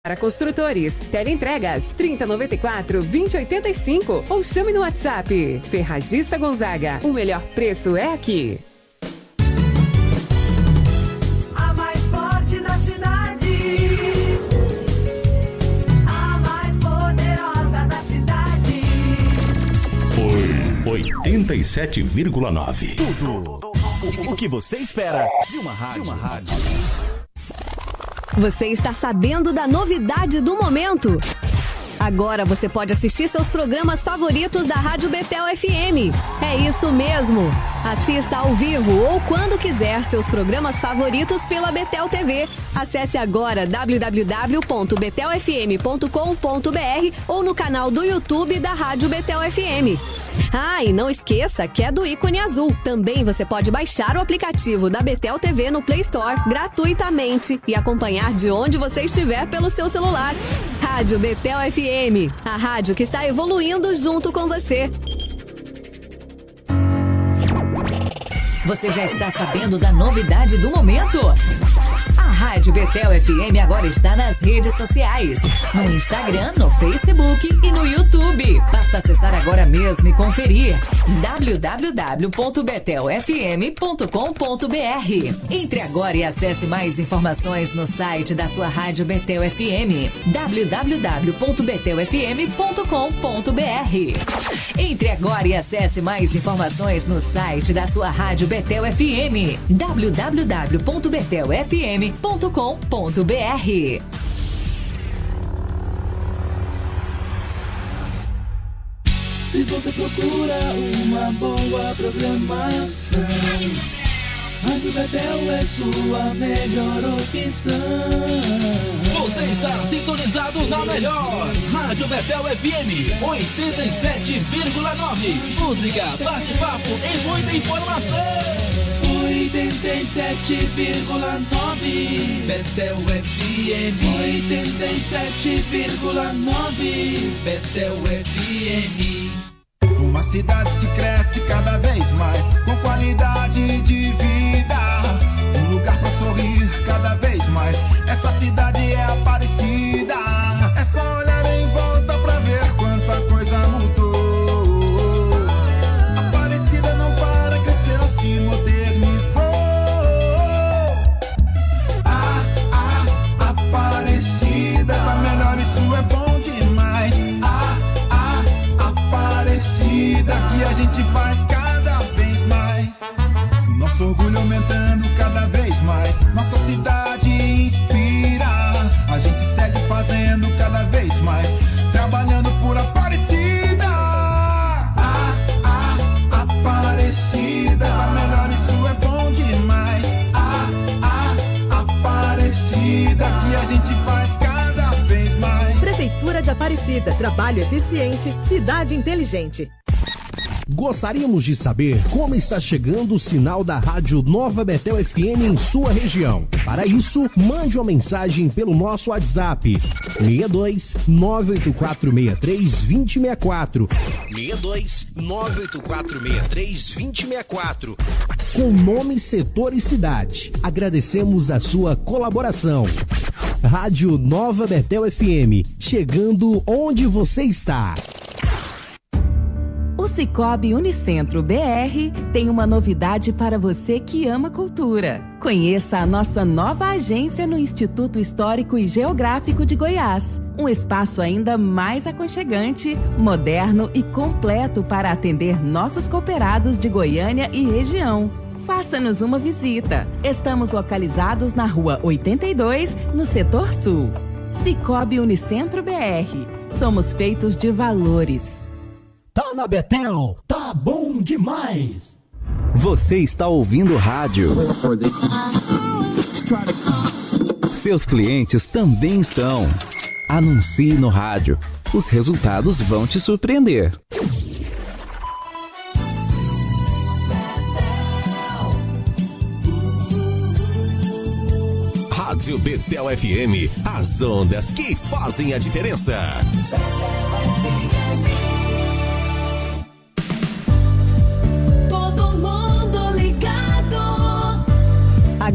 Para construtores, teleentregas 3094-2085 ou chame no WhatsApp. Ferragista Gonzaga, o melhor preço é aqui. A mais forte da cidade, a mais poderosa da cidade. 87,9. Tudo o que você espera de uma rádio. Você está sabendo da novidade do momento? Agora você pode assistir seus programas favoritos da Rádio Betel FM. É isso mesmo! Assista ao vivo ou quando quiser seus programas favoritos pela Betel TV. Acesse agora www.betelfm.com.br ou no canal do YouTube da Rádio Betel FM. Ah, e não esqueça que é do ícone azul. Também você pode baixar o aplicativo da Betel TV no Play Store gratuitamente e acompanhar de onde você estiver pelo seu celular. Rádio Betel FM, a rádio que está evoluindo junto com você. Você já está sabendo da novidade do momento? A Rádio Betel FM agora está nas redes sociais. No Instagram, no Facebook e no YouTube. Basta acessar agora mesmo e conferir. www.betelfm.com.br. Entre agora e acesse mais informações no site da sua Rádio Betel FM. www.betelfm.com.br. Entre agora e acesse mais informações no site da sua Rádio Betel FM. www.betelfm.com.br. Se você procura uma boa programação, Rádio Betel é sua melhor opção. Você está sintonizado na melhor Rádio Betel FM 87,9. Música, bate-papo e muita informação. 87,9 Betel FM. 87,9 Betel FM. Uma cidade que cresce cada vez mais, com qualidade de vida. Um lugar pra sorrir cada vez mais. Essa cidade é Aparecida. É só olhar em volta pra ver quanta coisa mudou. Aparecida não para, cresceu, se modernizou. Aparecida tá melhor, isso é bom demais. Aparecida, que a gente faz cada vez mais. Nosso orgulho aumentando cada vez mais. Nossa cidade inspira. A gente segue fazendo cada vez mais, trabalhando por Aparecida. Aparecida tá melhor, isso é bom demais. Aparecida, que a gente faz cada vez mais. Prefeitura de Aparecida, trabalho eficiente, cidade inteligente. Gostaríamos de saber como está chegando o sinal da Rádio Nova Betel FM em sua região. Para isso, mande uma mensagem pelo nosso WhatsApp 62 98463 2064. 62 98463 2064. Com nome, setor e cidade. Agradecemos a sua colaboração. Rádio Nova Betel FM, chegando onde você está. O Sicoob Unicentro BR tem uma novidade para você que ama cultura. Conheça a nossa nova agência no Instituto Histórico e Geográfico de Goiás. Um espaço ainda mais aconchegante, moderno e completo para atender nossos cooperados de Goiânia e região. Faça-nos uma visita. Estamos localizados na Rua 82, no Setor Sul. Sicoob Unicentro BR. Somos feitos de valores. Tá na Betel, tá bom demais. Você está ouvindo rádio. Seus clientes também estão. Anuncie no rádio. Os resultados vão te surpreender. Rádio Betel FM, as ondas que fazem a diferença.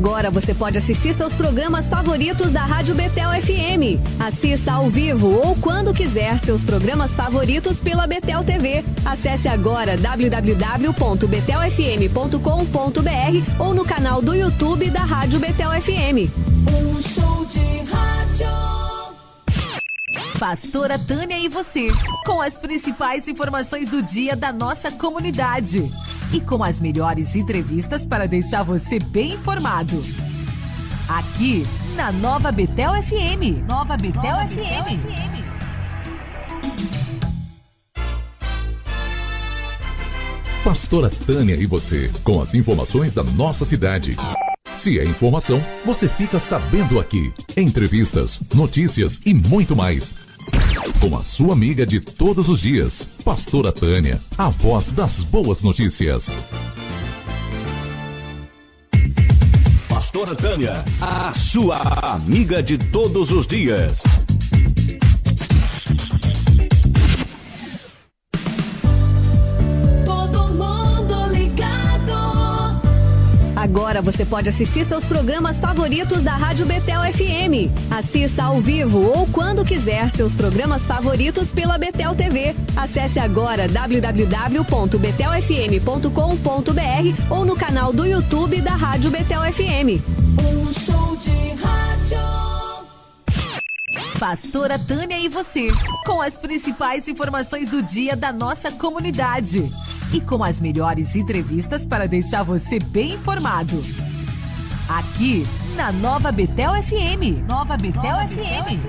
Agora você pode assistir seus programas favoritos da Rádio Betel FM. Assista ao vivo ou quando quiser seus programas favoritos pela Betel TV. Acesse agora www.betelfm.com.br ou no canal do YouTube da Rádio Betel FM. Um show de rádio. Pastora Tânia e você, com as principais informações do dia da nossa comunidade. E com as melhores entrevistas para deixar você bem informado. Aqui na Nova Betel FM. Nova Betel FM. Pastora Tânia e você, com as informações da nossa cidade. Se é informação, você fica sabendo aqui. Entrevistas, notícias e muito mais. Com a sua amiga de todos os dias, Pastora Tânia, a voz das boas notícias. Pastora Tânia, a sua amiga de todos os dias. Agora você pode assistir seus programas favoritos da Rádio Betel FM. Assista ao vivo ou quando quiser seus programas favoritos pela Betel TV. Acesse agora www.betelfm.com.br ou no canal do YouTube da Rádio Betel FM. Um show de rádio. Pastora Tânia e você, com as principais informações do dia da nossa comunidade. E com as melhores entrevistas para deixar você bem informado. Aqui na Nova Betel FM. Nova Betel FM.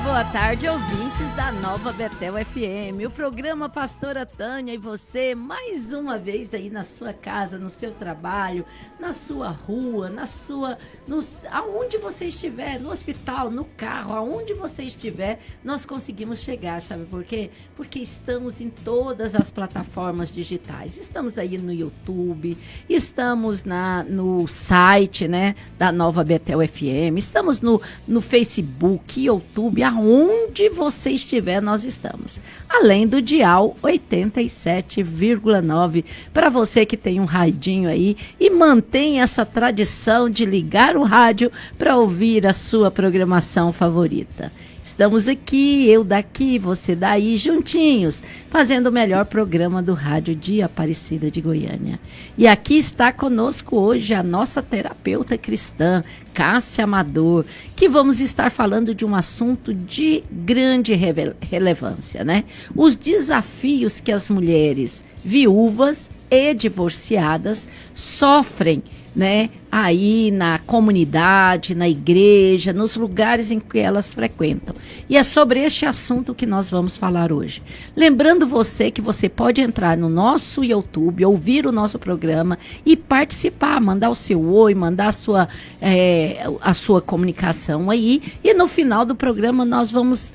Boa tarde, ouvintes da Nova Betel FM, o programa Pastora Tânia e você, mais uma vez aí na sua casa, no seu trabalho, na sua rua, aonde você estiver, no hospital, no carro, aonde você estiver, nós conseguimos chegar, sabe por quê? Porque estamos em todas as plataformas digitais, estamos aí no YouTube, estamos no site, né, da Nova Betel FM, estamos no Facebook, YouTube, aonde você estiver, nós estamos. Além do dial 87,9, para você que tem um radinho aí e mantém essa tradição de ligar o rádio para ouvir a sua programação favorita. Estamos aqui, eu daqui, você daí, juntinhos, fazendo o melhor programa do rádio de Aparecida de Goiânia. E aqui está conosco hoje a nossa terapeuta cristã, Cássia Amador, que vamos estar falando de um assunto de grande relevância, né? Os desafios que as mulheres viúvas e divorciadas sofrem, né, aí na comunidade, na igreja, nos lugares em que elas frequentam. E é sobre este assunto que nós vamos falar hoje. Lembrando você que você pode entrar no nosso YouTube, ouvir o nosso programa e participar, mandar o seu oi, mandar a sua comunicação aí. E no final do programa nós vamos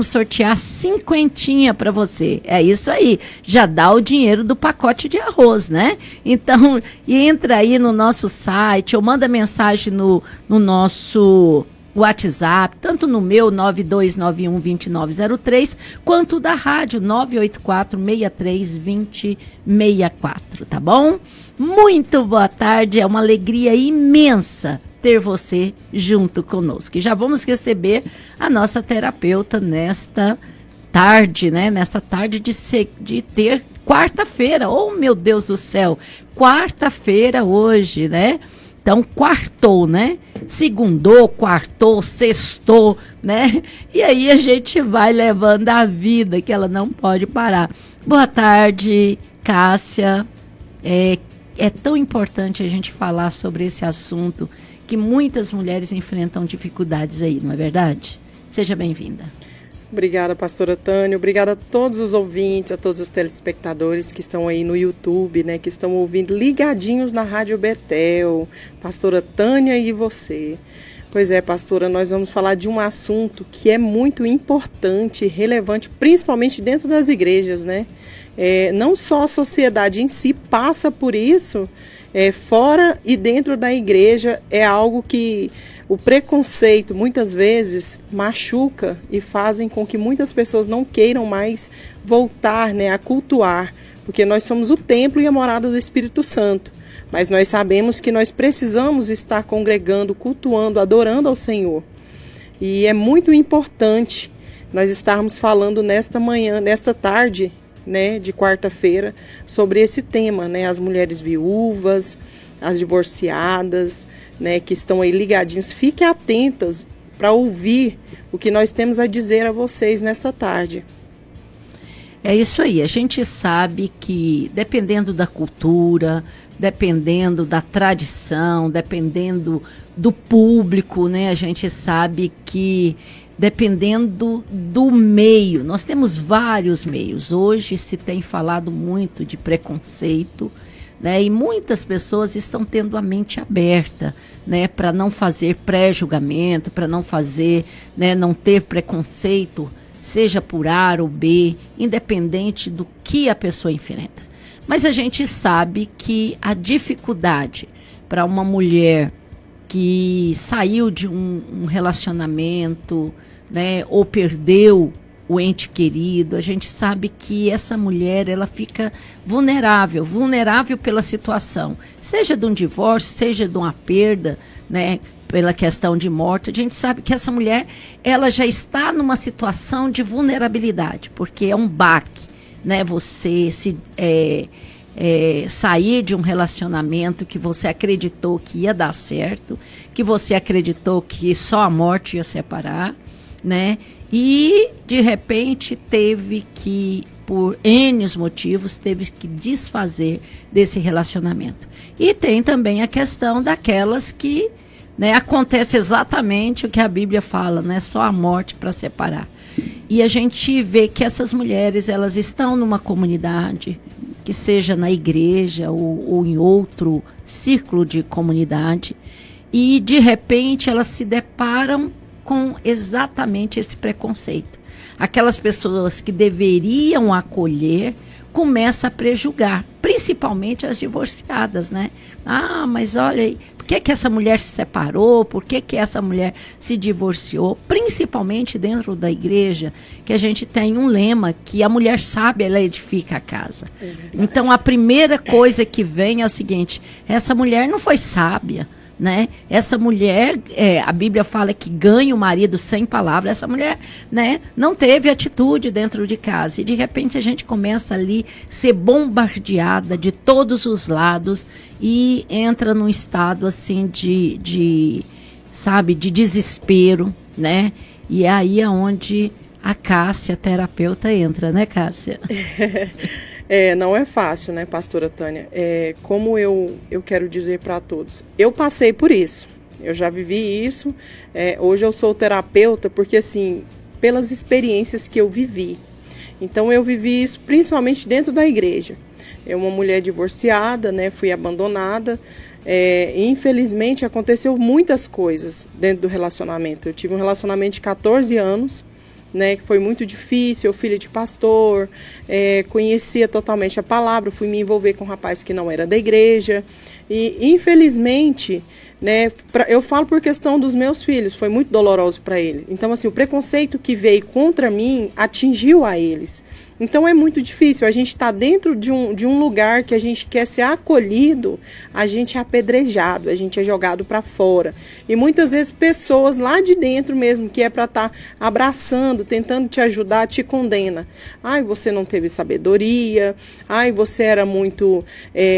sortear 50 para você. É isso aí. Já dá o dinheiro do pacote de arroz, né? Então, entra aí no nosso site ou manda mensagem no nosso WhatsApp, tanto no meu 92912903, quanto da rádio 984-632064, tá bom? Muito boa tarde, é uma alegria imensa ter você junto conosco. E já vamos receber a nossa terapeuta nesta tarde, né? Nesta tarde de ter quarta-feira. Oh, meu Deus do céu! Quarta-feira hoje, né? Então, quartou, né? Segundou, quartou, sextou, né? E aí a gente vai levando a vida, que ela não pode parar. Boa tarde, Cássia. É tão importante a gente falar sobre esse assunto, que muitas mulheres enfrentam dificuldades aí, não é verdade? Seja bem-vinda. Obrigada, pastora Tânia. Obrigada a todos os ouvintes, a todos os telespectadores que estão aí no YouTube, né, que estão ouvindo ligadinhos na Rádio Betel. Pastora Tânia e você. Pois é, pastora, nós vamos falar de um assunto que é muito importante e relevante, principalmente dentro das igrejas, né? Não só a sociedade em si passa por isso, fora e dentro da igreja é algo que o preconceito muitas vezes machuca e fazem com que muitas pessoas não queiram mais voltar, né, a cultuar, porque nós somos o templo e a morada do Espírito Santo. Mas nós sabemos que nós precisamos estar congregando, cultuando, adorando ao Senhor. E é muito importante nós estarmos falando nesta tarde, né, de quarta-feira, sobre esse tema, né, as mulheres viúvas, as divorciadas, né, que estão aí ligadinhos. Fiquem atentas para ouvir o que nós temos a dizer a vocês nesta tarde. É isso aí, a gente sabe que dependendo da cultura, dependendo da tradição, dependendo do público, né, a gente sabe que dependendo do meio, nós temos vários meios. Hoje se tem falado muito de preconceito, né, e muitas pessoas estão tendo a mente aberta, né, para não fazer pré-julgamento, para não fazer, né, não ter preconceito, seja por A ou B, independente do que a pessoa enfrenta. Mas a gente sabe que a dificuldade para uma mulher que saiu de um relacionamento, né, ou perdeu o ente querido, a gente sabe que essa mulher ela fica vulnerável pela situação, seja de um divórcio, seja de uma perda, né, pela questão de morte. A gente sabe que essa mulher ela já está numa situação de vulnerabilidade, porque é um baque, né, você sair de um relacionamento que você acreditou que ia dar certo, que você acreditou que só a morte ia separar, né? E de repente teve que, por N motivos, teve que desfazer desse relacionamento. E tem também a questão daquelas que, né, acontece exatamente o que a Bíblia fala, né? Só a morte para separar. E a gente vê que essas mulheres, elas estão numa comunidade, que seja na igreja ou em outro círculo de comunidade, e de repente elas se deparam com exatamente esse preconceito. Aquelas pessoas que deveriam acolher começam a prejulgar, principalmente as divorciadas, né? Ah, mas olha aí, por que essa mulher se separou? Por que essa mulher se divorciou? Principalmente dentro da igreja, que a gente tem um lema que a mulher sábia, ela edifica a casa. Então a primeira coisa que vem é o seguinte: essa mulher não foi sábia, né? Essa mulher, a Bíblia fala que ganha o marido sem palavras. Essa mulher, né, não teve atitude dentro de casa. E de repente a gente começa ali a ser bombardeada de todos os lados e entra num estado assim de desespero, né? E é aí onde a Cássia, terapeuta, entra, né, Cássia? Não é fácil, né, pastora Tânia? Como eu quero dizer para todos, eu passei por isso, eu já vivi isso, hoje eu sou terapeuta porque, assim, pelas experiências que eu vivi. Então, eu vivi isso principalmente dentro da igreja. Eu, uma mulher divorciada, né, fui abandonada, infelizmente aconteceu muitas coisas dentro do relacionamento. Eu tive um relacionamento de 14 anos, né, que foi muito difícil. Eu, filha de pastor, conhecia totalmente a palavra, fui me envolver com um rapaz que não era da igreja, e infelizmente, né, eu falo por questão dos meus filhos, foi muito doloroso para ele. Então, assim, o preconceito que veio contra mim atingiu a eles. Então é muito difícil, a gente está dentro de um lugar que a gente quer ser acolhido, a gente é apedrejado, a gente é jogado para fora. E muitas vezes pessoas lá de dentro mesmo, que é para estar abraçando, tentando te ajudar, te condena. Ai, você não teve sabedoria, ai, você era muito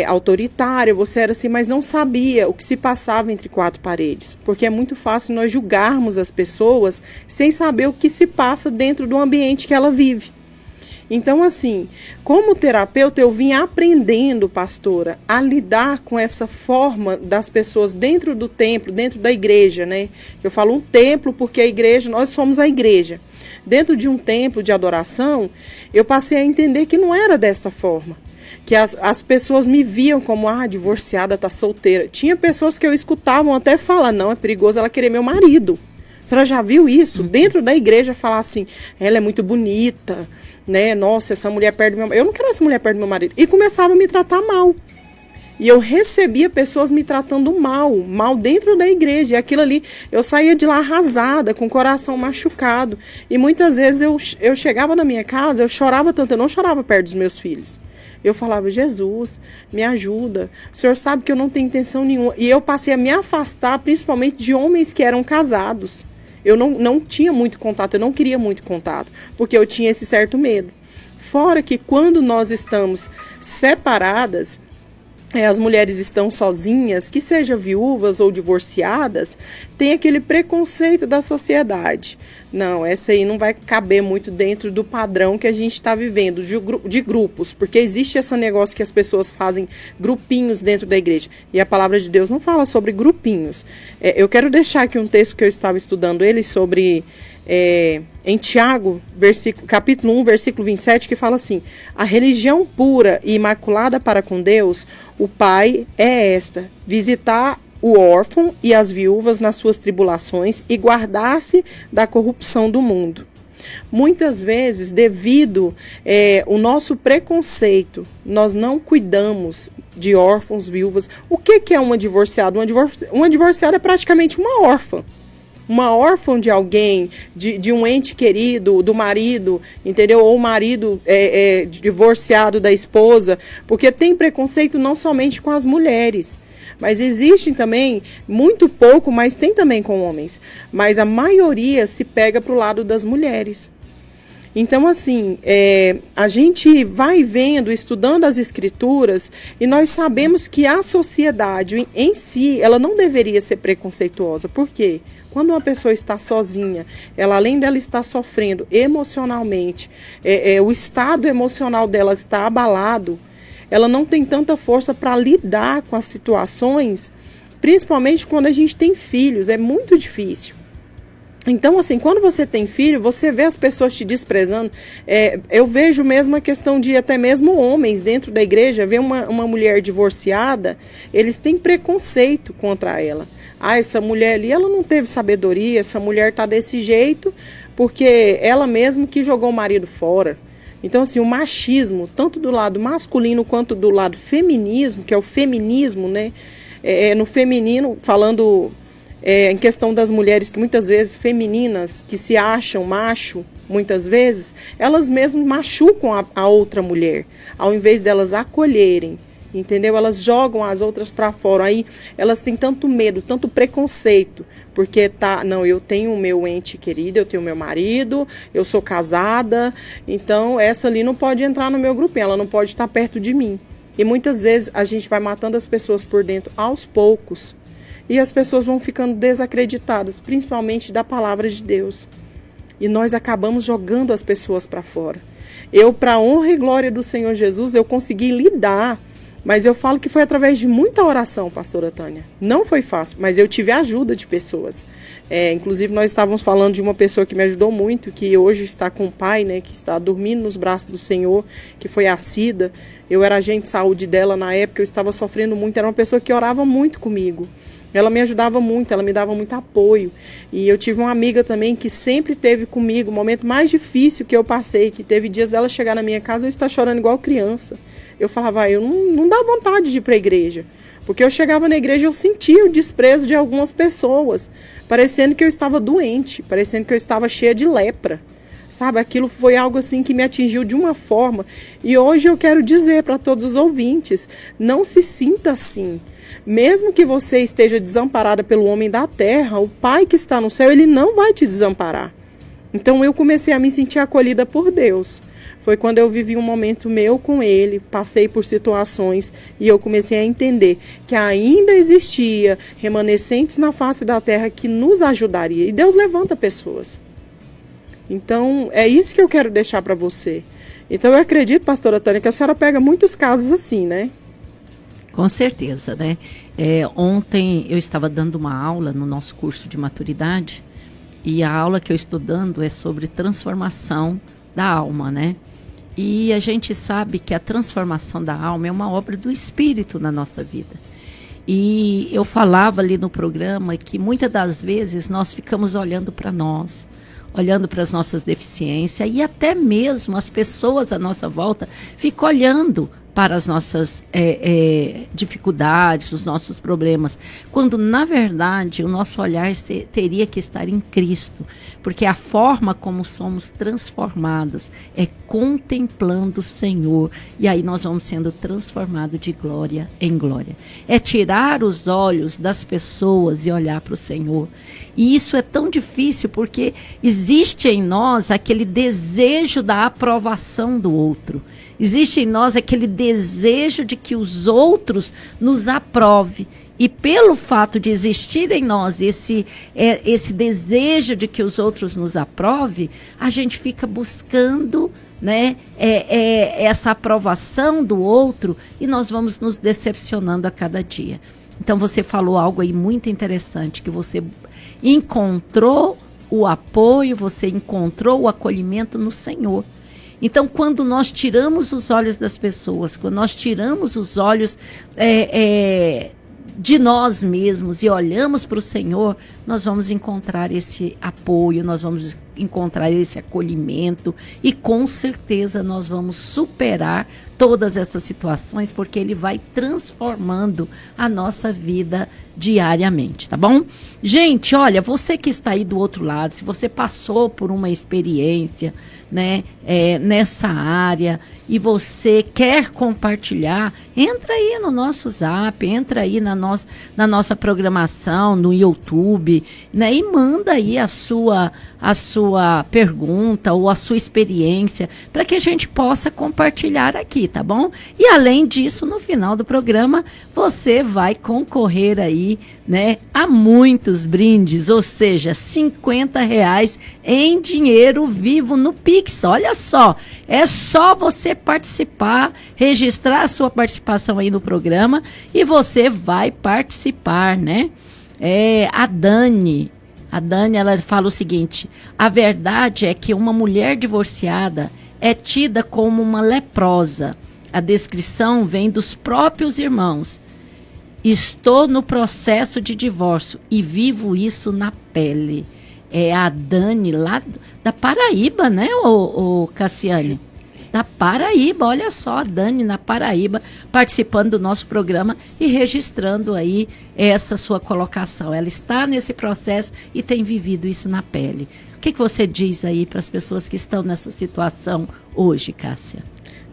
autoritária, você era assim, mas não sabia o que se passava entre quatro paredes. Porque é muito fácil nós julgarmos as pessoas sem saber o que se passa dentro do ambiente que ela vive. Então, assim, como terapeuta, eu vim aprendendo, pastora, a lidar com essa forma das pessoas dentro do templo, dentro da igreja, né? Eu falo um templo porque a igreja, nós somos a igreja. Dentro de um templo de adoração, eu passei a entender que não era dessa forma. que as pessoas me viam como, divorciada, tá solteira. Tinha pessoas que eu escutava até falar, não, é perigoso ela querer meu marido. A senhora já viu isso? Dentro da igreja falar assim, ela é muito bonita, né? Nossa, essa mulher perde meu marido. Eu não quero essa mulher perto do meu marido. E começava a me tratar mal. E eu recebia pessoas me tratando mal dentro da igreja. E aquilo ali, eu saía de lá arrasada, com o coração machucado. E muitas vezes eu chegava na minha casa, eu chorava tanto, eu não chorava perto dos meus filhos. Eu falava, Jesus, me ajuda. O Senhor sabe que eu não tenho intenção nenhuma. E eu passei a me afastar, principalmente de homens que eram casados. Eu não tinha muito contato, eu não queria muito contato, porque eu tinha esse certo medo. Fora que quando nós estamos separadas, as mulheres estão sozinhas, que sejam viúvas ou divorciadas, tem aquele preconceito da sociedade. Não, essa aí não vai caber muito dentro do padrão que a gente está vivendo, de grupos, porque existe esse negócio que as pessoas fazem grupinhos dentro da igreja. E a palavra de Deus não fala sobre grupinhos. Eu quero deixar aqui um texto que eu estava estudando ele sobre... em Tiago, capítulo 1, versículo 27, que fala assim: a religião pura e imaculada para com Deus, o Pai, é esta: visitar o órfão e as viúvas nas suas tribulações e guardar-se da corrupção do mundo. Muitas vezes, devido ao nosso preconceito, nós não cuidamos de órfãos, viúvas. O que é uma divorciada? Uma divorciada é praticamente uma órfã. Uma órfã de alguém, de um ente querido, do marido, entendeu? Ou o marido divorciado da esposa, porque tem preconceito não somente com as mulheres, mas existem também, muito pouco, mas tem também com homens. Mas a maioria se pega para o lado das mulheres. Então, assim, a gente vai vendo, estudando as escrituras, e nós sabemos que a sociedade em si, ela não deveria ser preconceituosa. Por quê? Quando uma pessoa está sozinha, ela, além dela estar sofrendo emocionalmente, o estado emocional dela está abalado, ela não tem tanta força para lidar com as situações, principalmente quando a gente tem filhos, é muito difícil. Então, assim, quando você tem filho, você vê as pessoas te desprezando. Eu vejo mesmo a questão de até mesmo homens dentro da igreja, ver uma mulher divorciada, eles têm preconceito contra ela. Essa mulher ali, ela não teve sabedoria, essa mulher tá desse jeito, porque ela mesma que jogou o marido fora. Então, assim, o machismo, tanto do lado masculino quanto do lado feminismo, que é o feminismo, né? No feminino, falando... em questão das mulheres que muitas vezes femininas, que se acham macho, muitas vezes, elas mesmas machucam a outra mulher, ao invés delas acolherem, entendeu? Elas jogam as outras para fora, aí elas têm tanto medo, tanto preconceito, porque não, eu tenho o meu ente querido, eu tenho o meu marido, eu sou casada, então essa ali não pode entrar no meu grupinho, ela não pode estar perto de mim. E muitas vezes a gente vai matando as pessoas por dentro aos poucos, e as pessoas vão ficando desacreditadas, principalmente da palavra de Deus. E nós acabamos jogando as pessoas para fora. Para a honra e glória do Senhor Jesus, eu consegui lidar. Mas eu falo que foi através de muita oração, pastora Tânia. Não foi fácil, mas eu tive a ajuda de pessoas. Inclusive, nós estávamos falando de uma pessoa que me ajudou muito, que hoje está com o pai, né, que está dormindo nos braços do Senhor, que foi a Cida. Eu era agente de saúde dela na época, eu estava sofrendo muito. Era uma pessoa que orava muito comigo. Ela me ajudava muito, ela me dava muito apoio. E eu tive uma amiga também que sempre teve comigo, o momento mais difícil que eu passei, que teve dias dela chegar na minha casa e eu estar chorando igual criança. Eu falava, eu não dá vontade de ir para a igreja. Porque eu chegava na igreja e eu sentia o desprezo de algumas pessoas, parecendo que eu estava doente, parecendo que eu estava cheia de lepra. Sabe, aquilo foi algo assim que me atingiu de uma forma. E hoje eu quero dizer para todos os ouvintes, não se sinta assim. Mesmo que você esteja desamparada pelo homem da terra, o Pai que está no céu, ele não vai te desamparar. Então eu comecei a me sentir acolhida por Deus. Foi quando eu vivi um momento meu com ele, passei por situações e eu comecei a entender que ainda existia remanescentes na face da terra que nos ajudaria. E Deus levanta pessoas. Então é isso que eu quero deixar para você. Então eu acredito, pastora Tânia, que a senhora pega muitos casos assim, né? Com certeza, né? Ontem eu estava dando uma aula no nosso curso de maturidade e a aula que eu estou dando é sobre transformação da alma, né? E a gente sabe que a transformação da alma é uma obra do Espírito na nossa vida. E eu falava ali no programa que muitas das vezes nós ficamos olhando para nós, olhando para as nossas deficiências, e até mesmo as pessoas à nossa volta ficam olhando para as nossas dificuldades, os nossos problemas, quando na verdade o nosso olhar teria que estar em Cristo, porque a forma como somos transformados é contemplando o Senhor, e aí nós vamos sendo transformados de glória em glória. É tirar os olhos das pessoas e olhar para o Senhor. E isso é tão difícil porque existe em nós aquele desejo da aprovação do outro. Existe em nós aquele desejo de que os outros nos aprovem. E pelo fato de existir em nós esse desejo de que os outros nos aprovem, a gente fica buscando, né, essa aprovação do outro, e nós vamos nos decepcionando a cada dia. Então você falou algo aí muito interessante, que você encontrou o apoio, você encontrou o acolhimento no Senhor. Então, quando nós tiramos os olhos das pessoas, quando nós tiramos os olhos de nós mesmos e olhamos para o Senhor, nós vamos encontrar esse apoio, nós vamos encontrar esse acolhimento, e com certeza nós vamos superar todas essas situações, porque Ele vai transformando a nossa vida diariamente, tá bom? Gente, olha, você que está aí do outro lado, se você passou por uma experiência, né, nessa área, e você quer compartilhar, entra aí no nosso Zap, entra aí na nossa programação, no YouTube, né, e manda aí a sua pergunta ou a sua experiência, para que a gente possa compartilhar aqui, tá bom? E além disso, no final do programa, você vai concorrer aí, né, a muitos brindes, ou seja, R$50 em dinheiro vivo no Pix. Olha só, é só você participar, registrar a sua participação aí no programa, e você vai participar, né? A Dani, ela fala o seguinte: a verdade é que uma mulher divorciada é tida como uma leprosa. A descrição vem dos próprios irmãos. Estou no processo de divórcio e vivo isso na pele. É a Dani lá da Paraíba, né, o Cassiane? Da Paraíba, olha só, a Dani na Paraíba participando do nosso programa e registrando aí essa sua colocação. Ela está nesse processo e tem vivido isso na pele. O que você diz aí para as pessoas que estão nessa situação hoje, Cássia?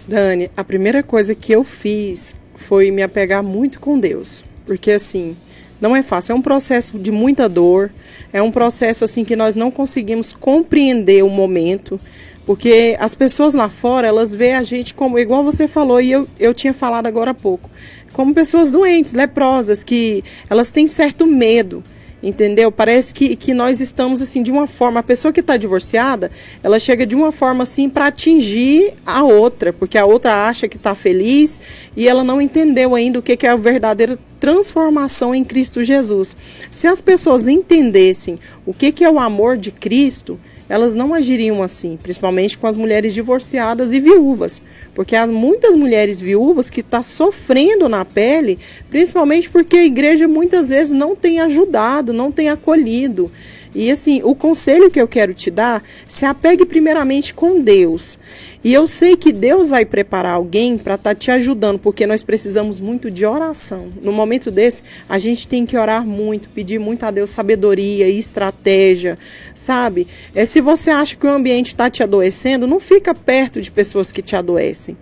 Dani, a primeira coisa que eu fiz foi me apegar muito com Deus, porque assim, não é fácil, é um processo de muita dor, é um processo assim que nós não conseguimos compreender o momento, porque as pessoas lá fora, elas veem a gente como, igual você falou, e eu tinha falado agora há pouco, como pessoas doentes, leprosas, que elas têm certo medo, entendeu? Parece que nós estamos assim, de uma forma, a pessoa que está divorciada, ela chega de uma forma assim para atingir a outra, porque a outra acha que está feliz e ela não entendeu ainda o que é a verdadeira transformação em Cristo Jesus. Se as pessoas entendessem o que é o amor de Cristo, elas não agiriam assim, principalmente com as mulheres divorciadas e viúvas, porque há muitas mulheres viúvas que estão sofrendo na pele, principalmente porque a igreja muitas vezes não tem ajudado, não tem acolhido. E assim, o conselho que eu quero te dar, se apegue primeiramente com Deus. E eu sei que Deus vai preparar alguém para estar te ajudando, porque nós precisamos muito de oração. No momento desse, a gente tem que orar muito, pedir muito a Deus sabedoria e estratégia, sabe? Se você acha que o ambiente está te adoecendo, não fica perto de pessoas que te adoecem.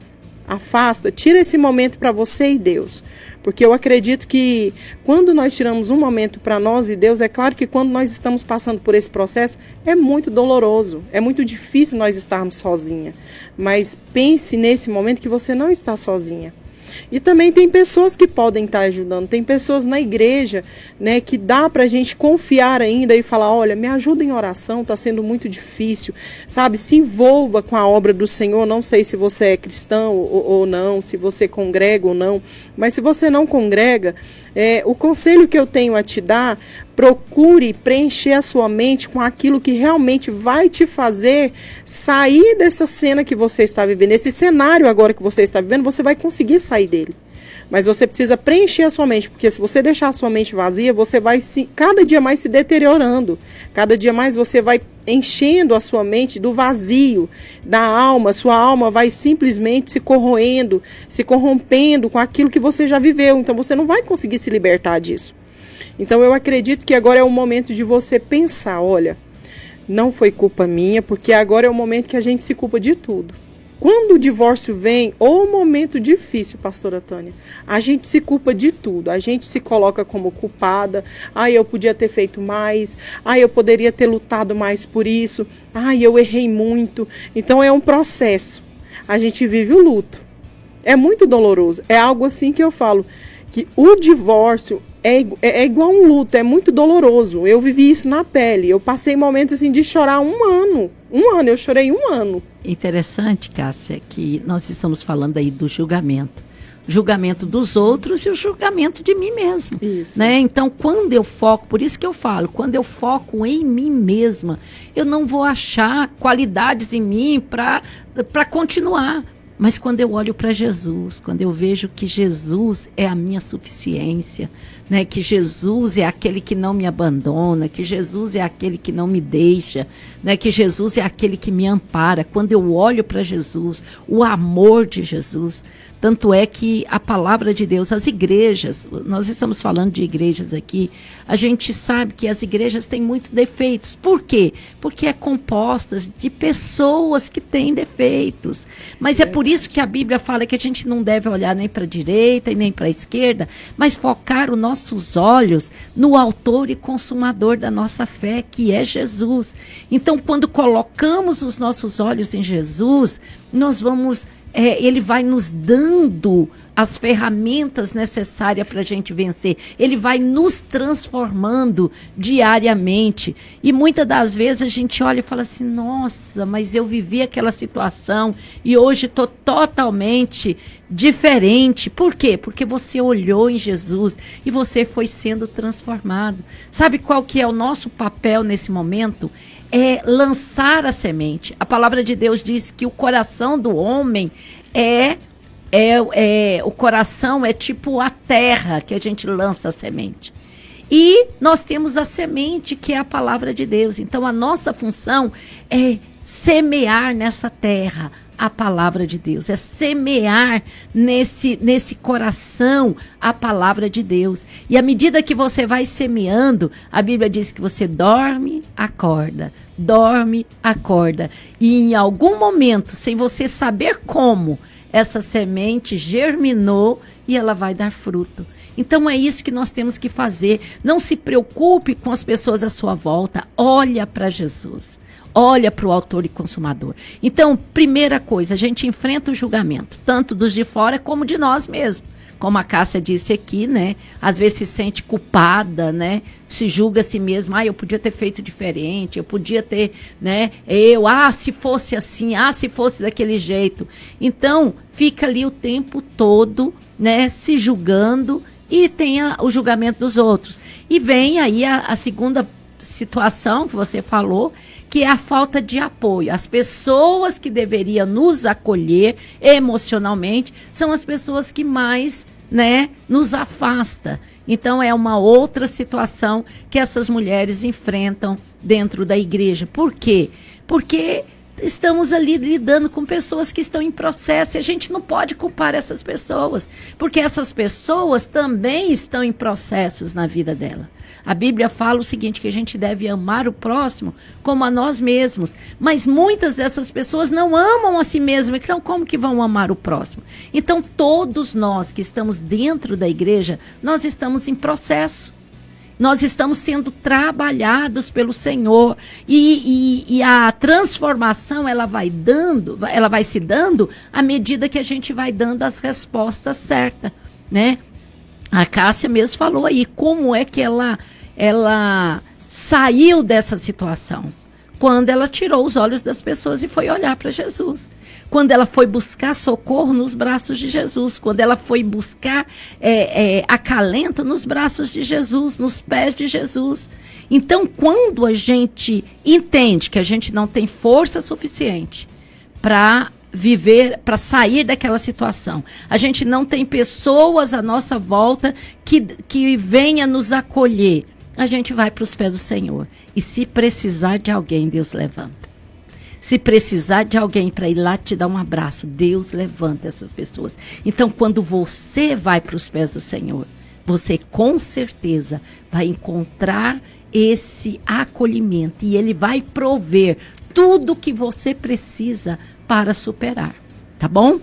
Afasta, tira esse momento para você e Deus. Porque eu acredito que quando nós tiramos um momento para nós e Deus, é claro que quando nós estamos passando por esse processo, é muito doloroso, é muito difícil nós estarmos sozinha. Mas pense nesse momento que você não está sozinha. E também tem pessoas que podem estar ajudando, tem pessoas na igreja, né, que dá pra gente confiar ainda e falar, olha, me ajuda em oração, está sendo muito difícil, sabe, se envolva com a obra do Senhor. Não sei se você é cristão ou não, se você congrega ou não, mas se você não congrega, O conselho que eu tenho a te dar, procure preencher a sua mente com aquilo que realmente vai te fazer sair dessa cena que você está vivendo. Esse cenário agora que você está vivendo, você vai conseguir sair dele. Mas você precisa preencher a sua mente, porque se você deixar a sua mente vazia, você vai cada dia mais se deteriorando. Cada dia mais você vai enchendo a sua mente do vazio da alma. Sua alma vai simplesmente se corroendo, se corrompendo com aquilo que você já viveu. Então você não vai conseguir se libertar disso. Então eu acredito que agora é o momento de você pensar, olha, não foi culpa minha, porque agora é o momento que a gente se culpa de tudo. Quando o divórcio vem, ou um momento difícil, pastora Tânia, a gente se culpa de tudo. A gente se coloca como culpada. Eu podia ter feito mais. Eu poderia ter lutado mais por isso. Eu errei muito. Então é um processo. A gente vive o luto. É muito doloroso. É algo assim que eu falo, que o divórcio é igual um luto, é muito doloroso. Eu vivi isso na pele. Eu passei momentos assim de chorar um ano, eu chorei 1 ano. Interessante, Cássia, que nós estamos falando aí do julgamento. Julgamento dos outros e o julgamento de mim mesmo. Isso. Né? Então, quando eu foco, por isso que eu falo, quando eu foco em mim mesma, eu não vou achar qualidades em mim para continuar. Mas quando eu olho para Jesus, quando eu vejo que Jesus é a minha suficiência, né? Que Jesus é aquele que não me abandona, que Jesus é aquele que não me deixa, né? Que Jesus é aquele que me ampara. Quando eu olho para Jesus, o amor de Jesus, tanto é que a palavra de Deus, as igrejas, nós estamos falando de igrejas aqui, a gente sabe que as igrejas têm muitos defeitos. Por quê? Porque é compostas de pessoas que têm defeitos. Mas é por isso que a Bíblia fala que a gente não deve olhar nem para a direita e nem para a esquerda, mas focar os nossos olhos no autor e consumador da nossa fé, que é Jesus. Então, quando colocamos os nossos olhos em Jesus, nós vamos... ele vai nos dando as ferramentas necessárias para a gente vencer. Ele vai nos transformando diariamente. E muitas das vezes a gente olha e fala assim, nossa, mas eu vivi aquela situação e hoje estou totalmente diferente. Por quê? Porque você olhou em Jesus e você foi sendo transformado. Sabe qual que é o nosso papel nesse momento? É lançar a semente. A palavra de Deus diz que o coração do homem o coração é tipo a terra que a gente lança a semente. E nós temos a semente, que é a palavra de Deus. Então a nossa função é semear nessa terra a palavra de Deus, é semear nesse coração a palavra de Deus. E à medida que você vai semeando, a Bíblia diz que você dorme, acorda, e em algum momento, sem você saber como, essa semente germinou e ela vai dar fruto. Então é isso que nós temos que fazer. Não se preocupe com as pessoas à sua volta, olha para Jesus. Olha para o autor e consumador. Então, primeira coisa, a gente enfrenta o julgamento, tanto dos de fora como de nós mesmos. Como a Cássia disse aqui, né? Às vezes se sente culpada, né? Se julga a si mesma, eu podia ter feito diferente, eu podia ter, né? Se fosse assim, se fosse daquele jeito. Então, fica ali o tempo todo, né? Se julgando e tem o julgamento dos outros. E vem aí a segunda situação que você falou, que é a falta de apoio. As pessoas que deveriam nos acolher emocionalmente são as pessoas que mais, né, nos afastam. Então é uma outra situação que essas mulheres enfrentam dentro da igreja. Por quê? Porque estamos ali lidando com pessoas que estão em processo e a gente não pode culpar essas pessoas, porque essas pessoas também estão em processos na vida dela. A Bíblia fala o seguinte, que a gente deve amar o próximo como a nós mesmos, mas muitas dessas pessoas não amam a si mesmas, então como que vão amar o próximo? Então todos nós que estamos dentro da igreja, nós estamos em processo. Nós estamos sendo trabalhados pelo Senhor e a transformação ela vai se dando à medida que a gente vai dando as respostas certas, né? A Cássia mesmo falou aí como é que ela saiu dessa situação. quando ela tirou os olhos das pessoas e foi olhar para Jesus. Quando ela foi buscar socorro nos braços de Jesus. Quando ela foi buscar acalento nos braços de Jesus, nos pés de Jesus. Então, quando a gente entende que a gente não tem força suficiente para viver, para sair daquela situação, a gente não tem pessoas à nossa volta que venha nos acolher, a gente vai para os pés do Senhor. E se precisar de alguém, Deus levanta. Se precisar de alguém para ir lá te dar um abraço, Deus levanta essas pessoas. Então, quando você vai para os pés do Senhor, você com certeza vai encontrar esse acolhimento e Ele vai prover tudo que você precisa para superar, tá bom?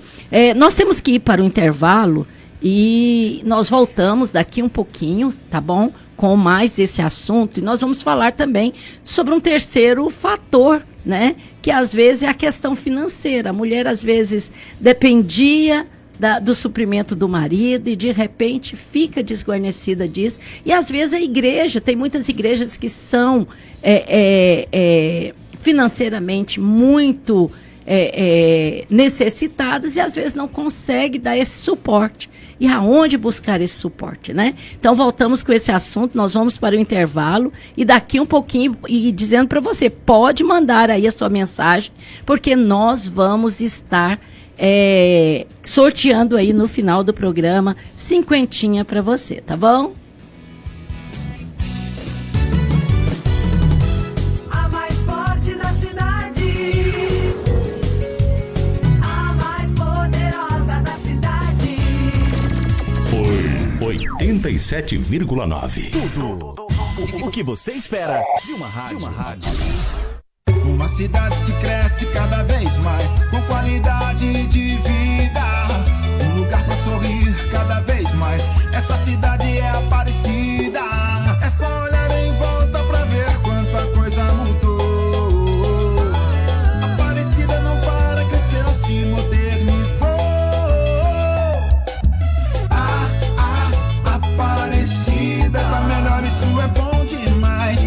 Nós temos que ir para o intervalo e nós voltamos daqui um pouquinho, tá bom? Com mais esse assunto, e nós vamos falar também sobre um terceiro fator, né? Que às vezes é a questão financeira. A mulher às vezes dependia do suprimento do marido e de repente fica desguarnecida disso. E às vezes a igreja, tem muitas igrejas que são financeiramente muito necessitadas e às vezes não consegue dar esse suporte. E aonde buscar esse suporte, né? Então voltamos com esse assunto, nós vamos para o intervalo e daqui um pouquinho, e dizendo para você, pode mandar aí a sua mensagem, porque nós vamos estar sorteando aí no final do programa 50 para você, tá bom? A mais forte da cidade, a mais poderosa da cidade. 87,9. Tudo o que você espera de uma rádio. Uma cidade que cresce cada vez mais, com qualidade de vida. Um lugar pra sorrir cada vez mais. Essa cidade é Aparecida. É só olhar em volta pra ver quanta coisa mudou. Aparecida não para, cresceu, se modernizou. Aparecida tá melhor, isso é bom demais.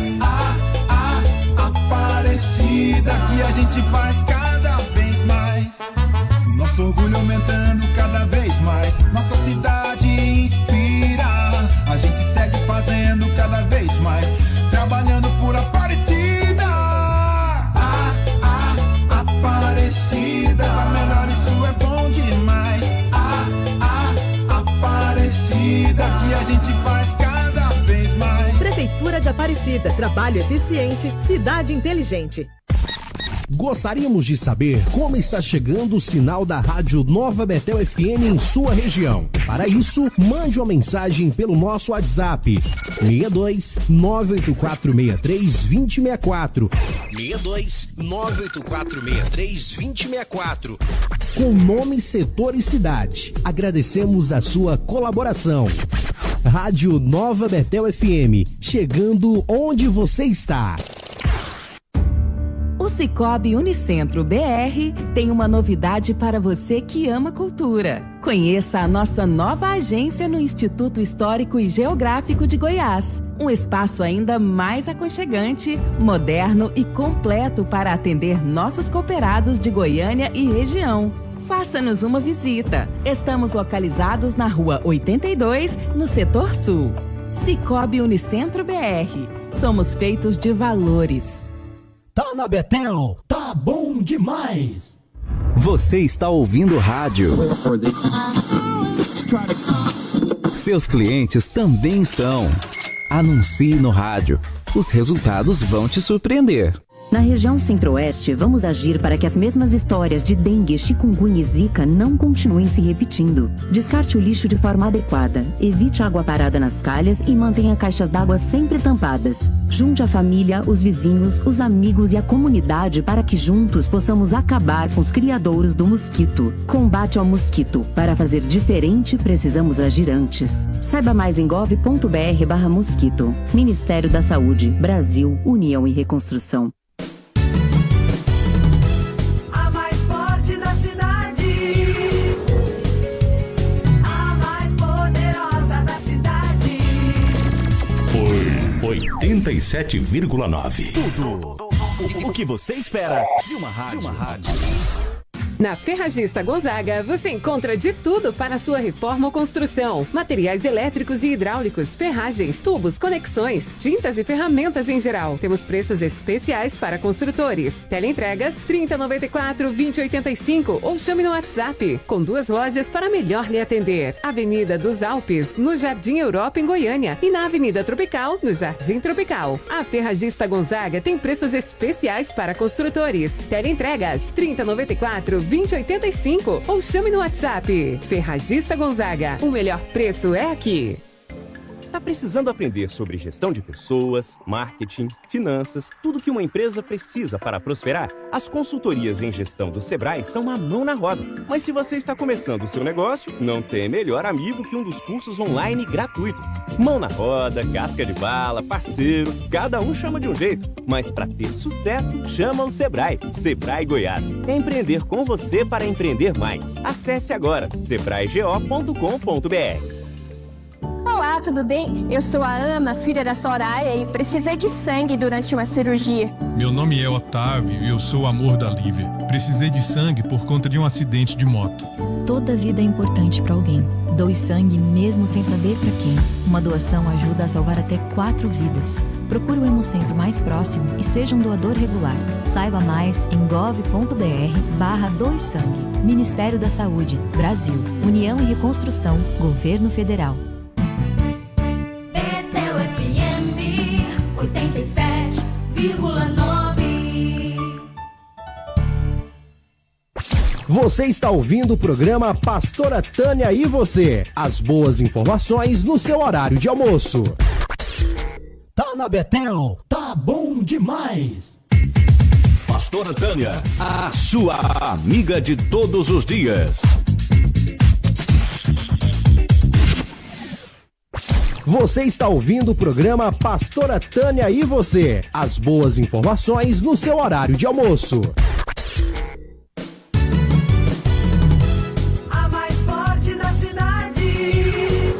Aparecida, que a gente faz cada vez mais. O nosso orgulho aumentando cada vez mais. Nossa cidade inspira. A gente segue fazendo cada vez mais, trabalhando por Aparecida. Aparecida, tá melhor, isso é bom demais. Aparecida, que a gente faz cada vez mais. Prefeitura de Aparecida, trabalho eficiente, cidade inteligente. Gostaríamos de saber como está chegando o sinal da Rádio Nova Betel FM em sua região. Para isso, mande uma mensagem pelo nosso WhatsApp 62 98463 2064. 62 98463 2064. Com nome, setor e cidade. Agradecemos a sua colaboração. Rádio Nova Betel FM, chegando onde você está. O Sicoob Unicentro BR tem uma novidade para você que ama cultura. Conheça a nossa nova agência no Instituto Histórico e Geográfico de Goiás. Um espaço ainda mais aconchegante, moderno e completo para atender nossos cooperados de Goiânia e região. Faça-nos uma visita. Estamos localizados na Rua 82, no Setor Sul. Sicoob Unicentro BR. Somos feitos de valores. Tá na Betel, tá bom demais. Você está ouvindo rádio. Seus clientes também estão. Anuncie no rádio. Os resultados vão te surpreender. Na região Centro-Oeste, vamos agir para que as mesmas histórias de dengue, chikungunya e zika não continuem se repetindo. Descarte o lixo de forma adequada, evite água parada nas calhas e mantenha caixas d'água sempre tampadas. Junte a família, os vizinhos, os amigos e a comunidade para que juntos possamos acabar com os criadouros do mosquito. Combate ao mosquito. Para fazer diferente, precisamos agir antes. Saiba mais em gov.br/mosquito. Ministério da Saúde, Brasil, União e Reconstrução. A mais forte da cidade, a mais poderosa da cidade. 87,9. Tudo O que você espera de uma rádio? Na Ferragista Gonzaga, você encontra de tudo para a sua reforma ou construção. Materiais elétricos e hidráulicos, ferragens, tubos, conexões, tintas e ferramentas em geral. Temos preços especiais para construtores. Teleentregas 3094-2085 ou chame no WhatsApp. Com 2 lojas para melhor lhe atender. Avenida dos Alpes, no Jardim Europa, em Goiânia. E na Avenida Tropical, no Jardim Tropical. A Ferragista Gonzaga tem preços especiais para construtores. Teleentregas 3094-2085 ou chame no WhatsApp. Ferragista Gonzaga, o melhor preço é aqui. Tá precisando aprender sobre gestão de pessoas, marketing, finanças, tudo que uma empresa precisa para prosperar? As consultorias em gestão do Sebrae são uma mão na roda. Mas se você está começando o seu negócio, não tem melhor amigo que um dos cursos online gratuitos. Mão na roda, casca de bala, parceiro, cada um chama de um jeito. Mas para ter sucesso, chama o Sebrae. Sebrae Goiás. Empreender com você para empreender mais. Acesse agora sebraego.com.br. Olá, tudo bem? Eu sou a Ama, filha da Soraya, e precisei de sangue durante uma cirurgia. Meu nome é Otávio e eu sou o amor da Lívia. Precisei de sangue por conta de um acidente de moto. Toda vida é importante para alguém. Doe sangue mesmo sem saber para quem. Uma doação ajuda a salvar até 4 vidas. Procure o Hemocentro mais próximo e seja um doador regular. Saiba mais em gov.br/doe-sangue. Ministério da Saúde, Brasil, União e Reconstrução, Governo Federal. Betel FM 87,9. Você está ouvindo o programa Pastora Tânia e você. As boas informações no seu horário de almoço. Tá na Betel, tá bom demais. Pastora Tânia, a sua amiga de todos os dias. Você está ouvindo o programa Pastora Tânia e você. As boas informações no seu horário de almoço. A mais forte da cidade.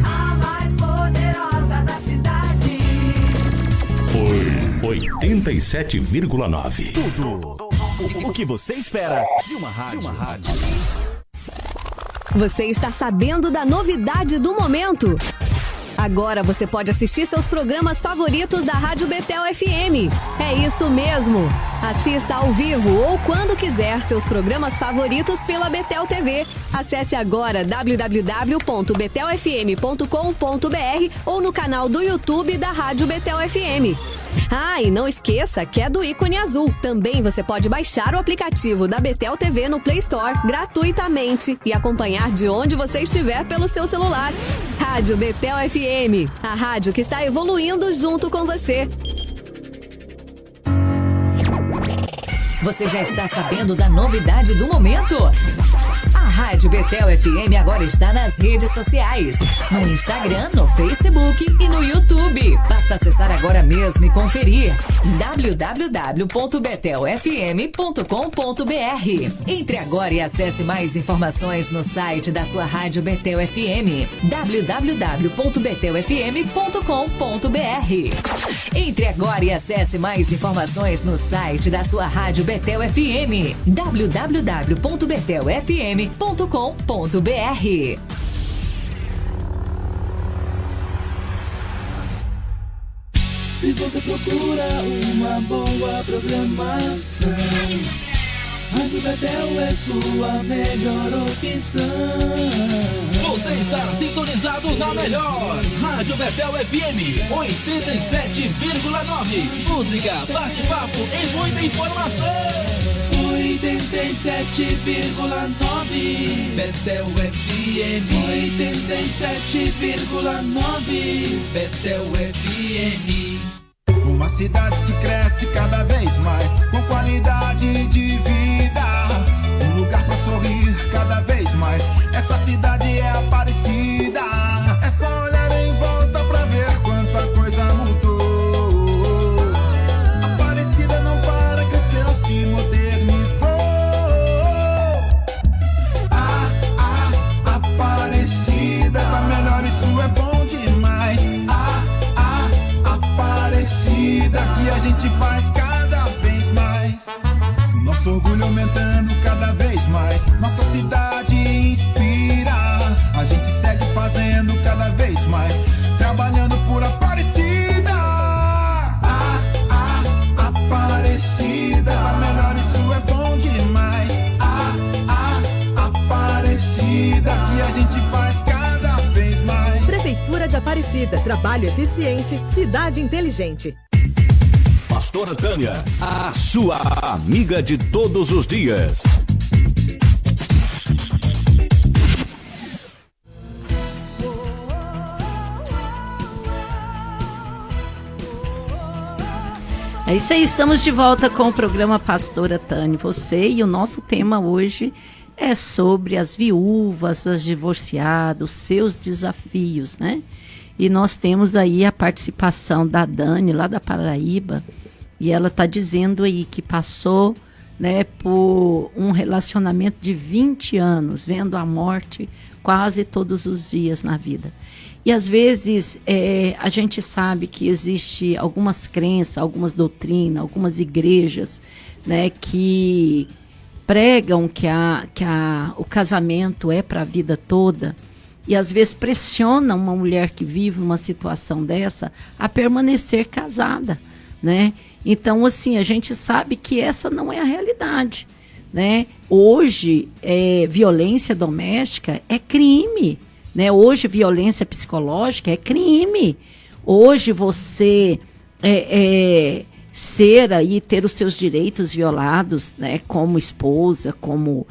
A mais poderosa da cidade. Por 87,9. Tudo o que você espera de uma rádio. Você está sabendo da novidade do momento? Agora você pode assistir seus programas favoritos da Rádio Betel FM. É isso mesmo! Assista ao vivo ou quando quiser seus programas favoritos pela Betel TV. Acesse agora www.betelfm.com.br ou no canal do YouTube da Rádio Betel FM. Ah, e não esqueça que é do ícone azul. Também você pode baixar o aplicativo da Betel TV no Play Store gratuitamente e acompanhar de onde você estiver pelo seu celular. Rádio Betel FM, a rádio que está evoluindo junto com você. Você já está sabendo da novidade do momento? A Rádio Betel FM agora está nas redes sociais. No Instagram, no Facebook e no YouTube. Basta acessar agora mesmo e conferir. www.betelfm.com.br. Entre agora e acesse mais informações no site da sua Rádio Betel FM. www.betelfm.com.br. Entre agora e acesse mais informações no site da sua Rádio Betel FM. www.betelfm.com.br. Se você procura uma boa programação, Rádio Betel é sua melhor opção. Você está sintonizado na melhor Rádio Betel FM 87,9. Música, bate-papo e muita informação. 87,9 Betel FM 87,9 Betel FM. Uma cidade que cresce cada vez mais, com qualidade de vida. Um lugar pra sorrir cada vez mais. Essa cidade é Aparecida. É só olhar em volta pra ver quanta coisa mudou. Aparecida não para, cresceu, se modernizou. Aparecida tá melhor, isso é bom demais. Aparecida, que a gente gente faz cada vez mais. Nosso orgulho aumentando cada vez mais. Nossa cidade inspira. A gente segue fazendo cada vez mais. Trabalhando por Aparecida. Aparecida. Pra melhor isso é bom demais. Aparecida. Que a gente faz cada vez mais. Prefeitura de Aparecida. Trabalho eficiente, cidade inteligente. Pastora Tânia, a sua amiga de todos os dias. É isso aí, estamos de volta com o programa Pastora Tânia. Você, e o nosso tema hoje é sobre as viúvas, as divorciadas, os seus desafios, né? E nós temos aí a participação da Dani, lá da Paraíba, e ela está dizendo aí que passou, né, por um relacionamento de 20 anos, vendo a morte quase todos os dias na vida. E às vezes a gente sabe que existe algumas crenças, algumas doutrinas, algumas igrejas, né, que pregam que o casamento é para a vida toda, e às vezes pressionam uma mulher que vive uma situação dessa a permanecer casada, né? Então, assim, a gente sabe que essa não é a realidade, né? Hoje, violência doméstica é crime, né? Hoje, violência psicológica é crime. Hoje, você ser aí, ter os seus direitos violados, né? Como esposa, como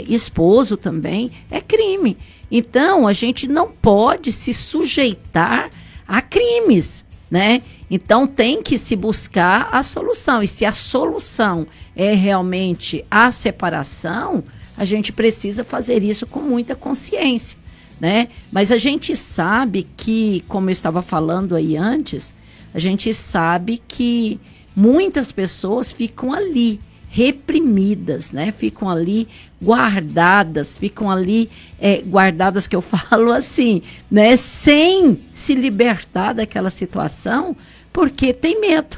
esposo também, é crime. Então, a gente não pode se sujeitar a crimes, né? Então, tem que se buscar a solução. E se a solução é realmente a separação, a gente precisa fazer isso com muita consciência, né? Mas a gente sabe que, como eu estava falando aí antes, a gente sabe que muitas pessoas ficam ali reprimidas, né? Ficam ali guardadas, guardadas, que eu falo assim, né? Sem se libertar daquela situação, porque tem medo,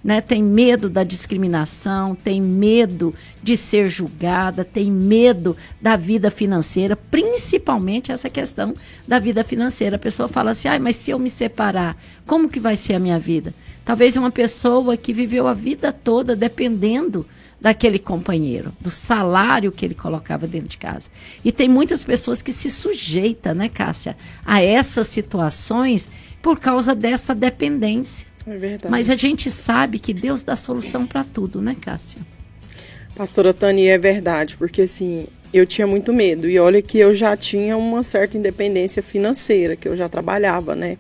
né? Tem medo da discriminação, tem medo de ser julgada, tem medo da vida financeira, principalmente essa questão da vida financeira. A pessoa fala assim, mas se eu me separar, como que vai ser a minha vida? Talvez uma pessoa que viveu a vida toda dependendo daquele companheiro, do salário que ele colocava dentro de casa. E tem muitas pessoas que se sujeitam, né, Cássia, a essas situações por causa dessa dependência. É verdade. Mas a gente sabe que Deus dá solução para tudo, né, Cássia? Pastora Tânia, é verdade, porque assim, eu tinha muito medo. E olha que eu já tinha uma certa independência financeira, que eu já trabalhava, né?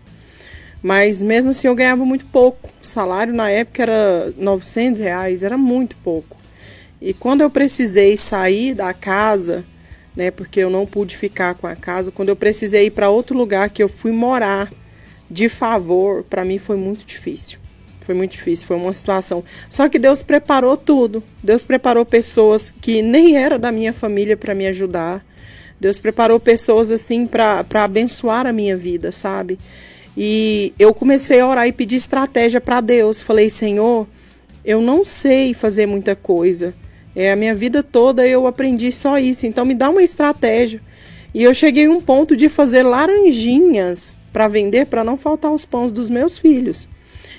Mas mesmo assim eu ganhava muito pouco. O salário na época era R$900, era muito pouco. E quando eu precisei sair da casa, né, porque eu não pude ficar com a casa, quando eu precisei ir para outro lugar que eu fui morar de favor, para mim foi muito difícil. Foi muito difícil, foi uma situação. Só que Deus preparou tudo. Deus preparou pessoas que nem eram da minha família para me ajudar. Deus preparou pessoas assim para abençoar a minha vida, sabe? E eu comecei a orar e pedir estratégia para Deus. Falei, Senhor, eu não sei fazer muita coisa. A minha vida toda eu aprendi só isso, então me dá uma estratégia. E eu cheguei a um ponto de fazer laranjinhas para vender, para não faltar os pães dos meus filhos.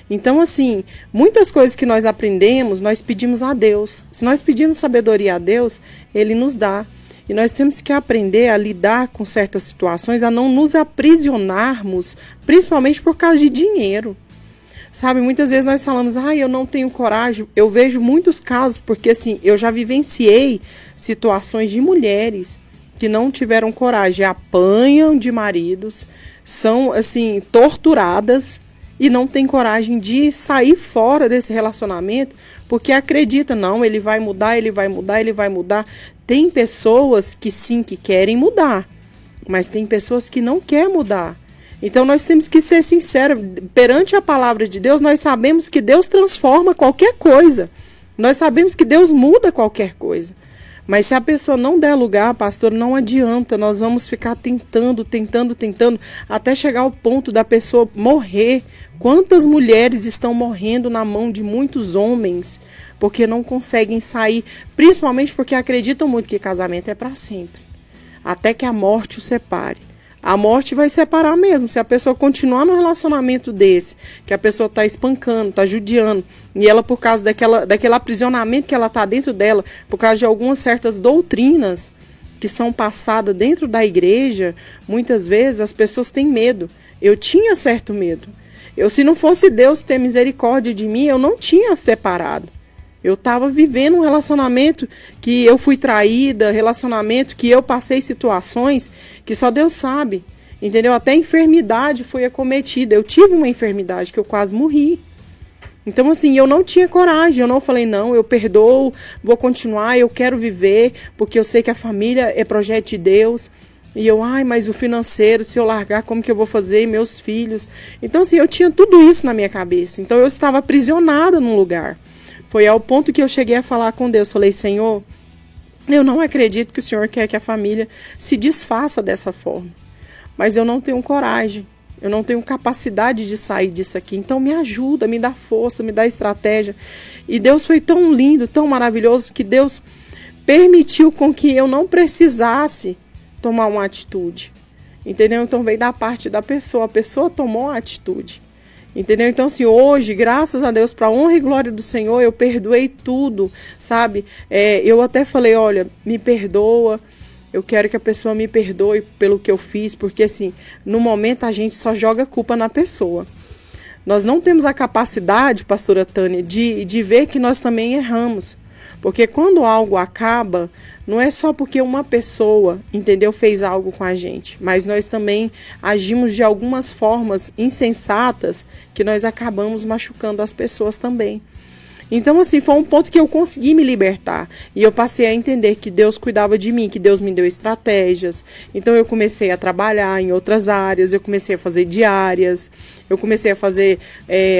Então, assim, muitas coisas que nós aprendemos, nós pedimos a Deus. Se nós pedimos sabedoria a Deus, Ele nos dá. E nós temos que aprender a lidar com certas situações, a não nos aprisionarmos, principalmente por causa de dinheiro. Sabe, muitas vezes nós falamos, eu não tenho coragem. Eu vejo muitos casos, porque assim, eu já vivenciei situações de mulheres que não tiveram coragem, apanham de maridos, são assim, torturadas e não têm coragem de sair fora desse relacionamento, porque acredita, não, ele vai mudar, ele vai mudar, ele vai mudar. Tem pessoas que sim, que querem mudar, mas tem pessoas que não querem mudar. Então nós temos que ser sinceros, perante a palavra de Deus, nós sabemos que Deus transforma qualquer coisa, nós sabemos que Deus muda qualquer coisa, Mas se a pessoa não der lugar, pastor, não adianta, nós vamos ficar tentando, até chegar ao ponto da pessoa morrer. Quantas mulheres estão morrendo na mão de muitos homens, porque não conseguem sair, principalmente porque acreditam muito que casamento é para sempre, até que a morte o separe. A morte vai separar mesmo, se a pessoa continuar num relacionamento desse, que a pessoa está espancando, está judiando, e ela, por causa daquele aprisionamento que ela está dentro dela, por causa de algumas certas doutrinas que são passadas dentro da igreja, muitas vezes as pessoas têm medo. Eu tinha certo medo. Se não fosse Deus ter misericórdia de mim, eu não tinha separado. Eu estava vivendo um relacionamento que eu fui traída, relacionamento que eu passei situações que só Deus sabe, entendeu? Até enfermidade foi acometida. Eu tive uma enfermidade que eu quase morri. Então, assim, eu não tinha coragem. Eu não falei, não, eu perdoo, vou continuar, eu quero viver, porque eu sei que a família é projeto de Deus. E eu, mas o financeiro, se eu largar, como que eu vou fazer? E meus filhos. Então, assim, eu tinha tudo isso na minha cabeça. Então, eu estava aprisionada num lugar. Foi ao ponto que eu cheguei a falar com Deus. Falei, Senhor, eu não acredito que o Senhor quer que a família se desfaça dessa forma. Mas eu não tenho coragem. Eu não tenho capacidade de sair disso aqui. Então me ajuda, me dá força, me dá estratégia. E Deus foi tão lindo, tão maravilhoso, que Deus permitiu com que eu não precisasse tomar uma atitude. Entendeu? Então veio da parte da pessoa. A pessoa tomou a atitude. Entendeu? Então, assim, hoje, graças a Deus, para a honra e glória do Senhor, eu perdoei tudo, sabe? Eu até falei, olha, me perdoa, eu quero que a pessoa me perdoe pelo que eu fiz, porque, assim, no momento a gente só joga culpa na pessoa. Nós não temos a capacidade, pastora Tânia, de ver que nós também erramos. Porque quando algo acaba, não é só porque uma pessoa, entendeu, fez algo com a gente, mas nós também agimos de algumas formas insensatas que nós acabamos machucando as pessoas também. Então, assim, foi um ponto que eu consegui me libertar. E eu passei a entender que Deus cuidava de mim, que Deus me deu estratégias. Então, eu comecei a trabalhar em outras áreas, eu comecei a fazer diárias, eu comecei a fazer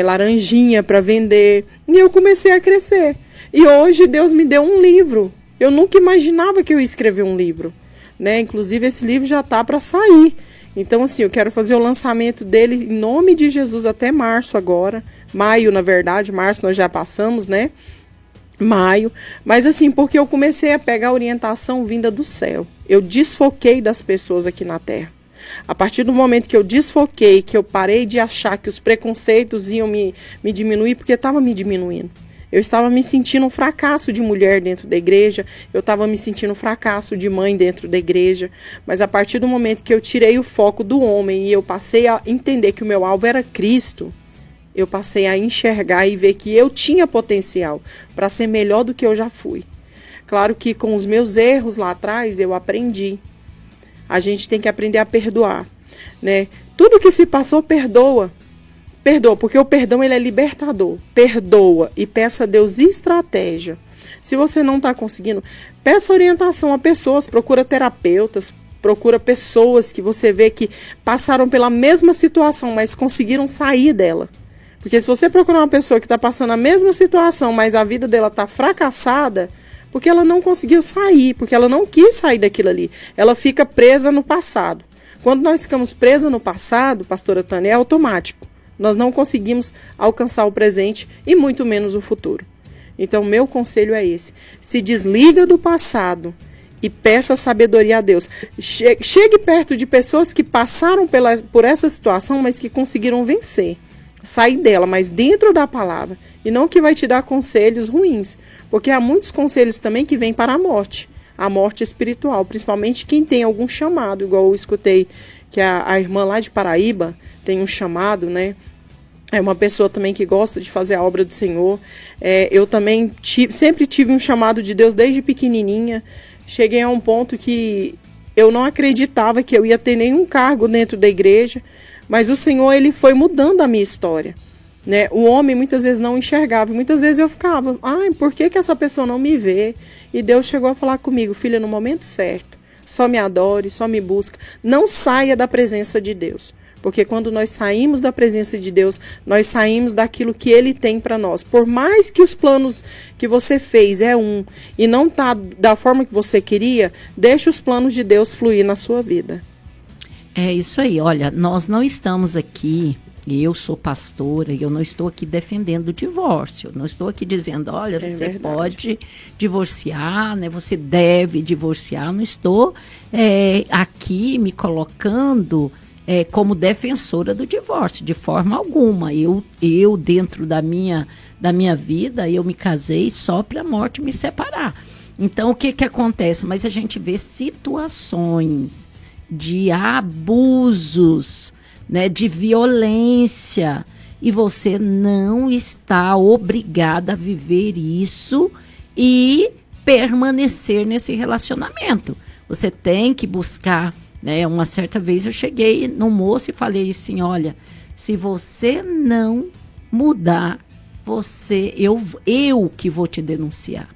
laranjinha para vender, e eu comecei a crescer. E hoje Deus me deu um livro. Eu nunca imaginava que eu ia escrever um livro, né? Inclusive esse livro já está para sair. Então, assim, eu quero fazer o lançamento dele em nome de Jesus até março agora. Maio, na verdade, março nós já passamos, né? Maio. Mas assim, porque eu comecei a pegar a orientação vinda do céu. Eu desfoquei das pessoas aqui na terra. A partir do momento que eu desfoquei, que eu parei de achar que os preconceitos iam me diminuir, porque estava me diminuindo. Eu estava me sentindo um fracasso de mulher dentro da igreja, eu estava me sentindo um fracasso de mãe dentro da igreja, mas a partir do momento que eu tirei o foco do homem e eu passei a entender que o meu alvo era Cristo, eu passei a enxergar e ver que eu tinha potencial para ser melhor do que eu já fui. Claro que com os meus erros lá atrás eu aprendi. A gente tem que aprender a perdoar, né? Tudo que se passou, perdoa. Perdoa, porque o perdão ele é libertador. Perdoa e peça a Deus estratégia. Se você não está conseguindo, peça orientação a pessoas, procura terapeutas, procura pessoas que você vê que passaram pela mesma situação, mas conseguiram sair dela. Porque se você procurar uma pessoa que está passando a mesma situação, mas a vida dela está fracassada, porque ela não conseguiu sair, porque ela não quis sair daquilo ali. Ela fica presa no passado. Quando nós ficamos presas no passado, pastora Tânia, é automático. Nós não conseguimos alcançar o presente e muito menos o futuro. Então, meu conselho é esse. Se desliga do passado e peça sabedoria a Deus. Chegue perto de pessoas que passaram por essa situação, mas que conseguiram vencer. Sair dela, mas dentro da palavra. E não que vai te dar conselhos ruins. Porque há muitos conselhos também que vêm para a morte espiritual. Principalmente quem tem algum chamado, igual eu escutei que a irmã lá de Paraíba tem um chamado, né? É uma pessoa também que gosta de fazer a obra do Senhor. Eu também sempre tive um chamado de Deus desde pequenininha. Cheguei a um ponto que eu não acreditava que eu ia ter nenhum cargo dentro da igreja, mas o Senhor ele foi mudando a minha história, né? O homem muitas vezes não enxergava, muitas vezes eu ficava, por que essa pessoa não me vê? E Deus chegou a falar comigo, filha, no momento certo, só me adore, só me busca, não saia da presença de Deus. Porque quando nós saímos da presença de Deus, nós saímos daquilo que Ele tem para nós. Por mais que os planos que você fez e não tá da forma que você queria, deixa os planos de Deus fluir na sua vida. É isso aí. Olha, nós não estamos aqui, eu sou pastora, e eu não estou aqui defendendo o divórcio. Não estou aqui dizendo, olha, você pode divorciar, né? Você deve divorciar. Não estou aqui me colocando como defensora do divórcio, de forma alguma. Eu dentro da minha vida, eu me casei só para a morte me separar. Então, o que acontece? Mas a gente vê situações de abusos, né, de violência, e você não está obrigada a viver isso e permanecer nesse relacionamento. Você tem que buscar, né? Uma certa vez eu cheguei no moço e falei assim, olha, se você não mudar, eu que vou te denunciar,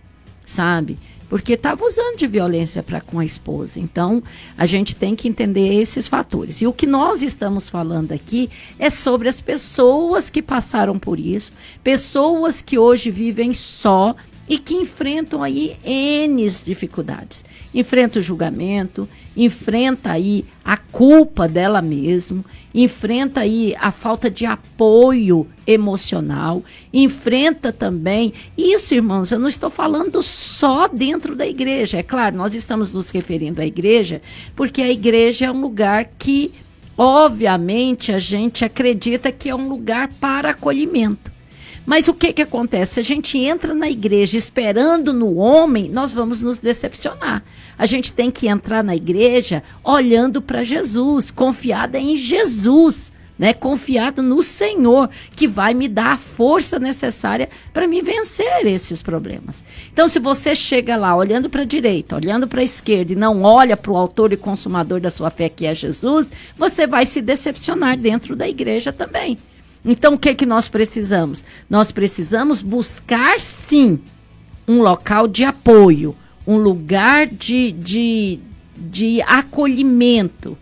sabe? Porque estava usando de violência com a esposa. Então, a gente tem que entender esses fatores. E o que nós estamos falando aqui é sobre as pessoas que passaram por isso, pessoas que hoje vivem só e que enfrentam aí N dificuldades. Enfrenta o julgamento, enfrenta aí a culpa dela mesma, enfrenta aí a falta de apoio emocional, enfrenta também isso, irmãos, eu não estou falando só dentro da igreja. É claro, nós estamos nos referindo à igreja, porque a igreja é um lugar que, obviamente, a gente acredita que é um lugar para acolhimento. Mas o que acontece? Se a gente entra na igreja esperando no homem, nós vamos nos decepcionar. A gente tem que entrar na igreja olhando para Jesus, confiada em Jesus, né? Confiado no Senhor, que vai me dar a força necessária para me vencer esses problemas. Então, se você chega lá olhando para a direita, olhando para a esquerda e não olha para o autor e consumador da sua fé, que é Jesus, você vai se decepcionar dentro da igreja também. Então, o que nós precisamos? Nós precisamos buscar, sim, um local de apoio, um lugar de acolhimento.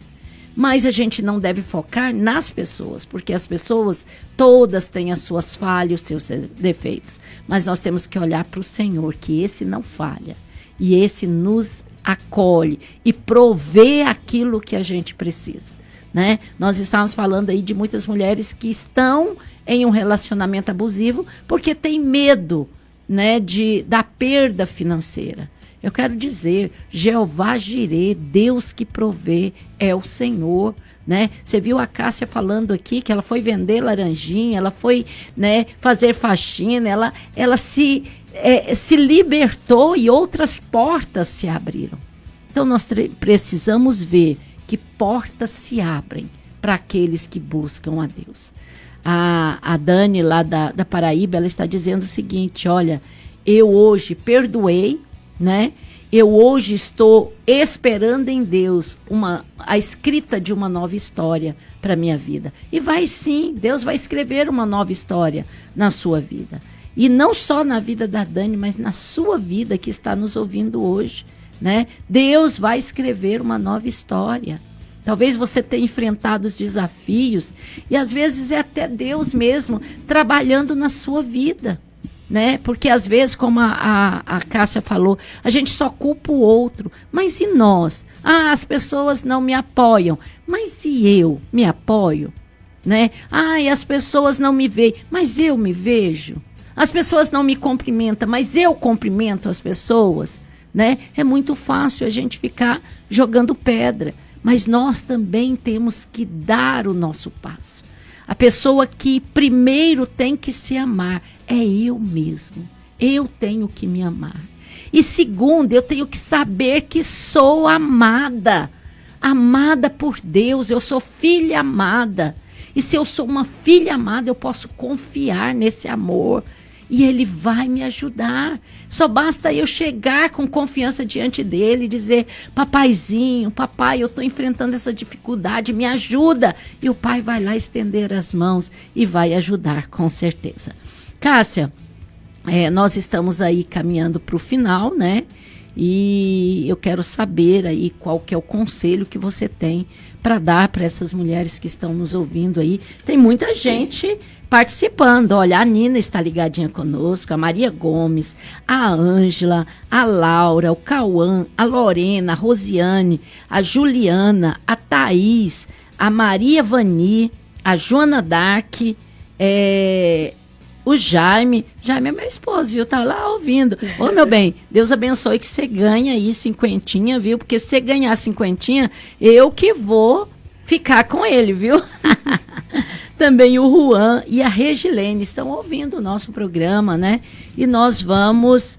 Mas a gente não deve focar nas pessoas, porque as pessoas todas têm as suas falhas, os seus defeitos. Mas nós temos que olhar para o Senhor, que esse não falha. E esse nos acolhe e provê aquilo que a gente precisa. Né? Nós estamos falando aí de muitas mulheres que estão em um relacionamento abusivo porque tem medo, né, da perda financeira. Eu quero dizer, Jeová Jirê, Deus que provê, é o Senhor. Né? Você viu a Cássia falando aqui que ela foi vender laranjinha, ela foi, né, fazer faxina, ela se libertou e outras portas se abriram. Então nós precisamos ver que portas se abrem para aqueles que buscam a Deus. A Dani, lá da Paraíba, ela está dizendo o seguinte, olha, eu hoje perdoei, né? Eu hoje estou esperando em Deus a escrita de uma nova história para a minha vida. E vai sim, Deus vai escrever uma nova história na sua vida. E não só na vida da Dani, mas na sua vida que está nos ouvindo hoje. Né? Deus vai escrever uma nova história. Talvez você tenha enfrentado os desafios e às vezes é até Deus mesmo trabalhando na sua vida, né? Porque às vezes, como a Cássia falou, a gente só culpa o outro. Mas e nós? As pessoas não me apoiam. Mas e eu me apoio? Né? E as pessoas não me veem. Mas eu me vejo. As pessoas não me cumprimentam, mas eu cumprimento as pessoas. Né? É muito fácil a gente ficar jogando pedra, mas nós também temos que dar o nosso passo. A pessoa que primeiro tem que se amar é eu mesmo. Eu tenho que me amar. E segundo, eu tenho que saber que sou amada. Amada por Deus, eu sou filha amada. E se eu sou uma filha amada, eu posso confiar nesse amor. E Ele vai me ajudar. Só basta eu chegar com confiança diante dele e dizer, papaizinho, papai, eu estou enfrentando essa dificuldade, me ajuda. E o pai vai lá estender as mãos e vai ajudar, com certeza. Cássia, nós estamos aí caminhando para o final, né? E eu quero saber aí qual que é o conselho que você tem para dar para essas mulheres que estão nos ouvindo aí. Tem muita gente participando. Olha, a Nina está ligadinha conosco, a Maria Gomes, a Ângela, a Laura, o Cauã, a Lorena, a Rosiane, a Juliana, a Thaís, a Maria Vani, a Joana Dark, o Jaime é meu esposo, viu? Tá lá ouvindo. Ô, meu bem, Deus abençoe que você ganhe aí 50, viu? Porque se você ganhar 50, eu que vou ficar com ele, viu? Também o Juan e a Regilene estão ouvindo o nosso programa, né? E nós vamos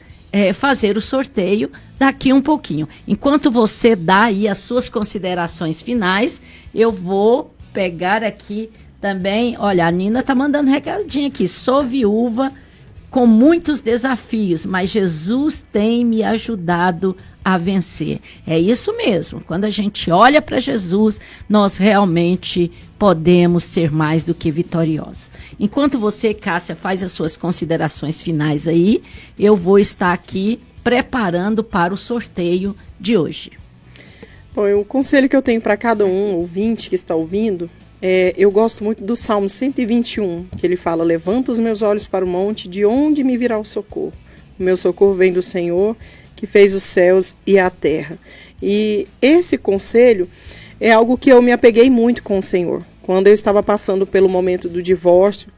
fazer o sorteio daqui um pouquinho. Enquanto você dá aí as suas considerações finais, eu vou pegar aqui também, olha, a Nina tá mandando recadinho aqui. Sou viúva com muitos desafios, mas Jesus tem me ajudado a vencer. É isso mesmo. Quando a gente olha para Jesus, nós realmente podemos ser mais do que vitoriosos. Enquanto você, Cássia, faz as suas considerações finais aí, eu vou estar aqui preparando para o sorteio de hoje. Bom, o conselho que eu tenho para cada ouvinte que está ouvindo, eu gosto muito do Salmo 121, que ele fala: levanta os meus olhos para o monte, de onde me virá o socorro? O meu socorro vem do Senhor, que fez os céus e a terra. E esse conselho é algo que eu me apeguei muito com o Senhor. Quando eu estava passando pelo momento do divórcio,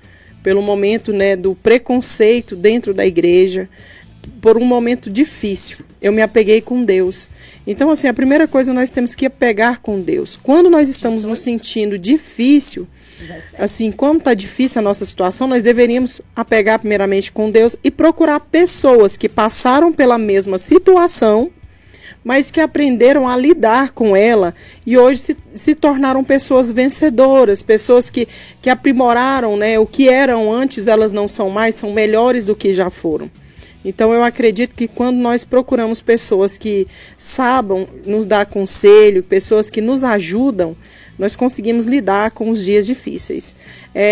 pelo momento, né, do preconceito dentro da igreja, por um momento difícil, eu me apeguei com Deus. Então, assim, a primeira coisa, nós temos que apegar com Deus. Quando nós estamos nos sentindo difícil, assim, quando está difícil a nossa situação, nós deveríamos apegar primeiramente com Deus e procurar pessoas que passaram pela mesma situação, mas que aprenderam a lidar com ela e hoje se tornaram pessoas vencedoras, pessoas que aprimoraram, né, o que eram antes, elas não são mais, são melhores do que já foram. Então, eu acredito que quando nós procuramos pessoas que saibam nos dar conselho, pessoas que nos ajudam, nós conseguimos lidar com os dias difíceis.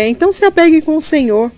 Então, se apegue com o Senhor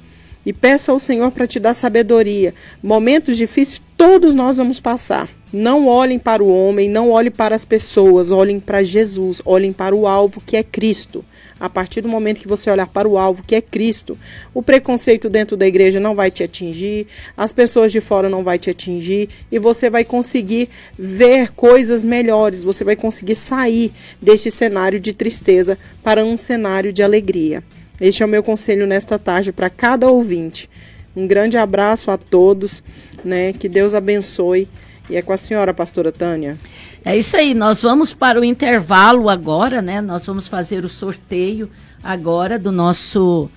e peça ao Senhor para te dar sabedoria. Momentos difíceis todos nós vamos passar. Não olhem para o homem, não olhem para as pessoas, olhem para Jesus, olhem para o alvo que é Cristo. A partir do momento que você olhar para o alvo que é Cristo, o preconceito dentro da igreja não vai te atingir, as pessoas de fora não vai te atingir e você vai conseguir ver coisas melhores, você vai conseguir sair deste cenário de tristeza para um cenário de alegria. Este é o meu conselho nesta tarde para cada ouvinte. Um grande abraço a todos, né? Que Deus abençoe. E é com a senhora, pastora Tânia. É isso aí, nós vamos para o intervalo agora, né? Nós vamos fazer o sorteio agora do nosso,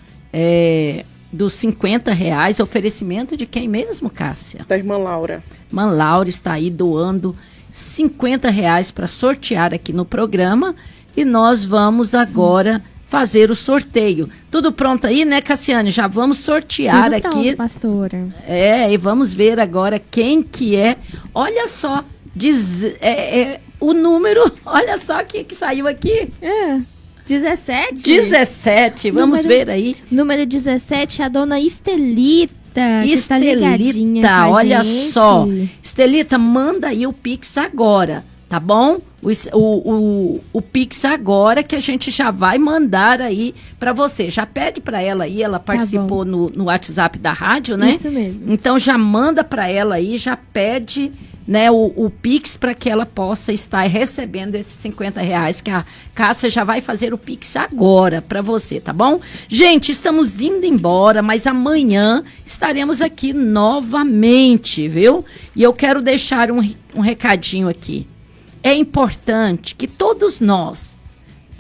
dos R$50, oferecimento de quem mesmo, Cássia? Da irmã Laura. Irmã Laura está aí doando R$50 para sortear aqui no programa e nós vamos agora fazer o sorteio. Tudo pronto aí, né, Cassiane? Já vamos sortear tudo aqui. Pronto, pastora. E vamos ver agora quem que é. Olha só, o número, olha só que saiu aqui. 17? 17, vamos ver aí. Número 17, a dona Estelita. Estelita, olha só. Estelita, manda aí o Pix agora, tá bom? O Pix agora que a gente já vai mandar aí para você. Já pede para ela aí, ela participou no WhatsApp da rádio, né? Isso mesmo. Então já manda para ela aí, já pede, né, o Pix para que ela possa estar recebendo esses R$50 que a Cássia já vai fazer o Pix agora para você, tá bom? Gente, estamos indo embora, mas amanhã estaremos aqui novamente, viu? E eu quero deixar um recadinho aqui. É importante que todos nós,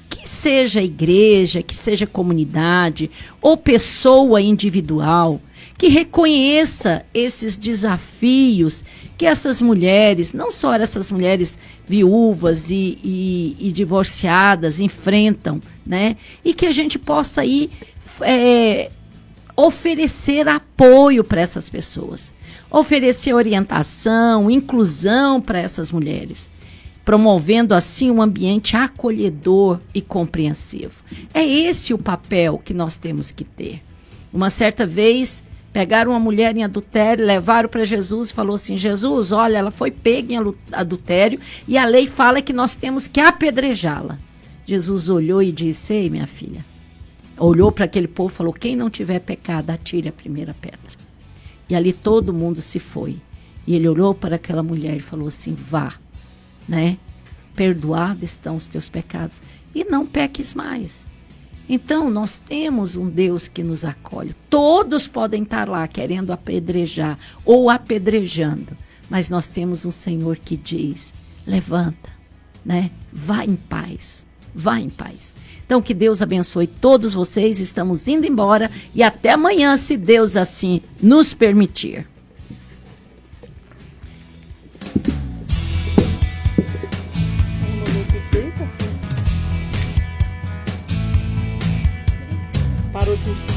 que seja igreja, que seja comunidade ou pessoa individual, que reconheça esses desafios que essas mulheres, não só essas mulheres viúvas e divorciadas enfrentam, né? E que a gente possa aí oferecer apoio para essas pessoas, oferecer orientação, inclusão para essas mulheres, promovendo assim um ambiente acolhedor e compreensivo. É esse o papel que nós temos que ter. Uma certa vez Pegaram uma mulher em adultério, levaram para Jesus e falou assim, Jesus, olha, ela foi pega em adultério e a lei fala que nós temos que apedrejá-la. Jesus olhou e disse, ei, minha filha, olhou para aquele povo e falou, quem não tiver pecado, atire a primeira pedra. E ali todo mundo se foi. E ele olhou para aquela mulher e falou assim, vá, né? Perdoados estão os teus pecados e não peques mais. Então, nós temos um Deus que nos acolhe. Todos podem estar lá querendo apedrejar ou apedrejando, mas nós temos um Senhor que diz, levanta, né? Vá em paz, vá em paz. Então, que Deus abençoe todos vocês, estamos indo embora e até amanhã, se Deus assim nos permitir. Parou de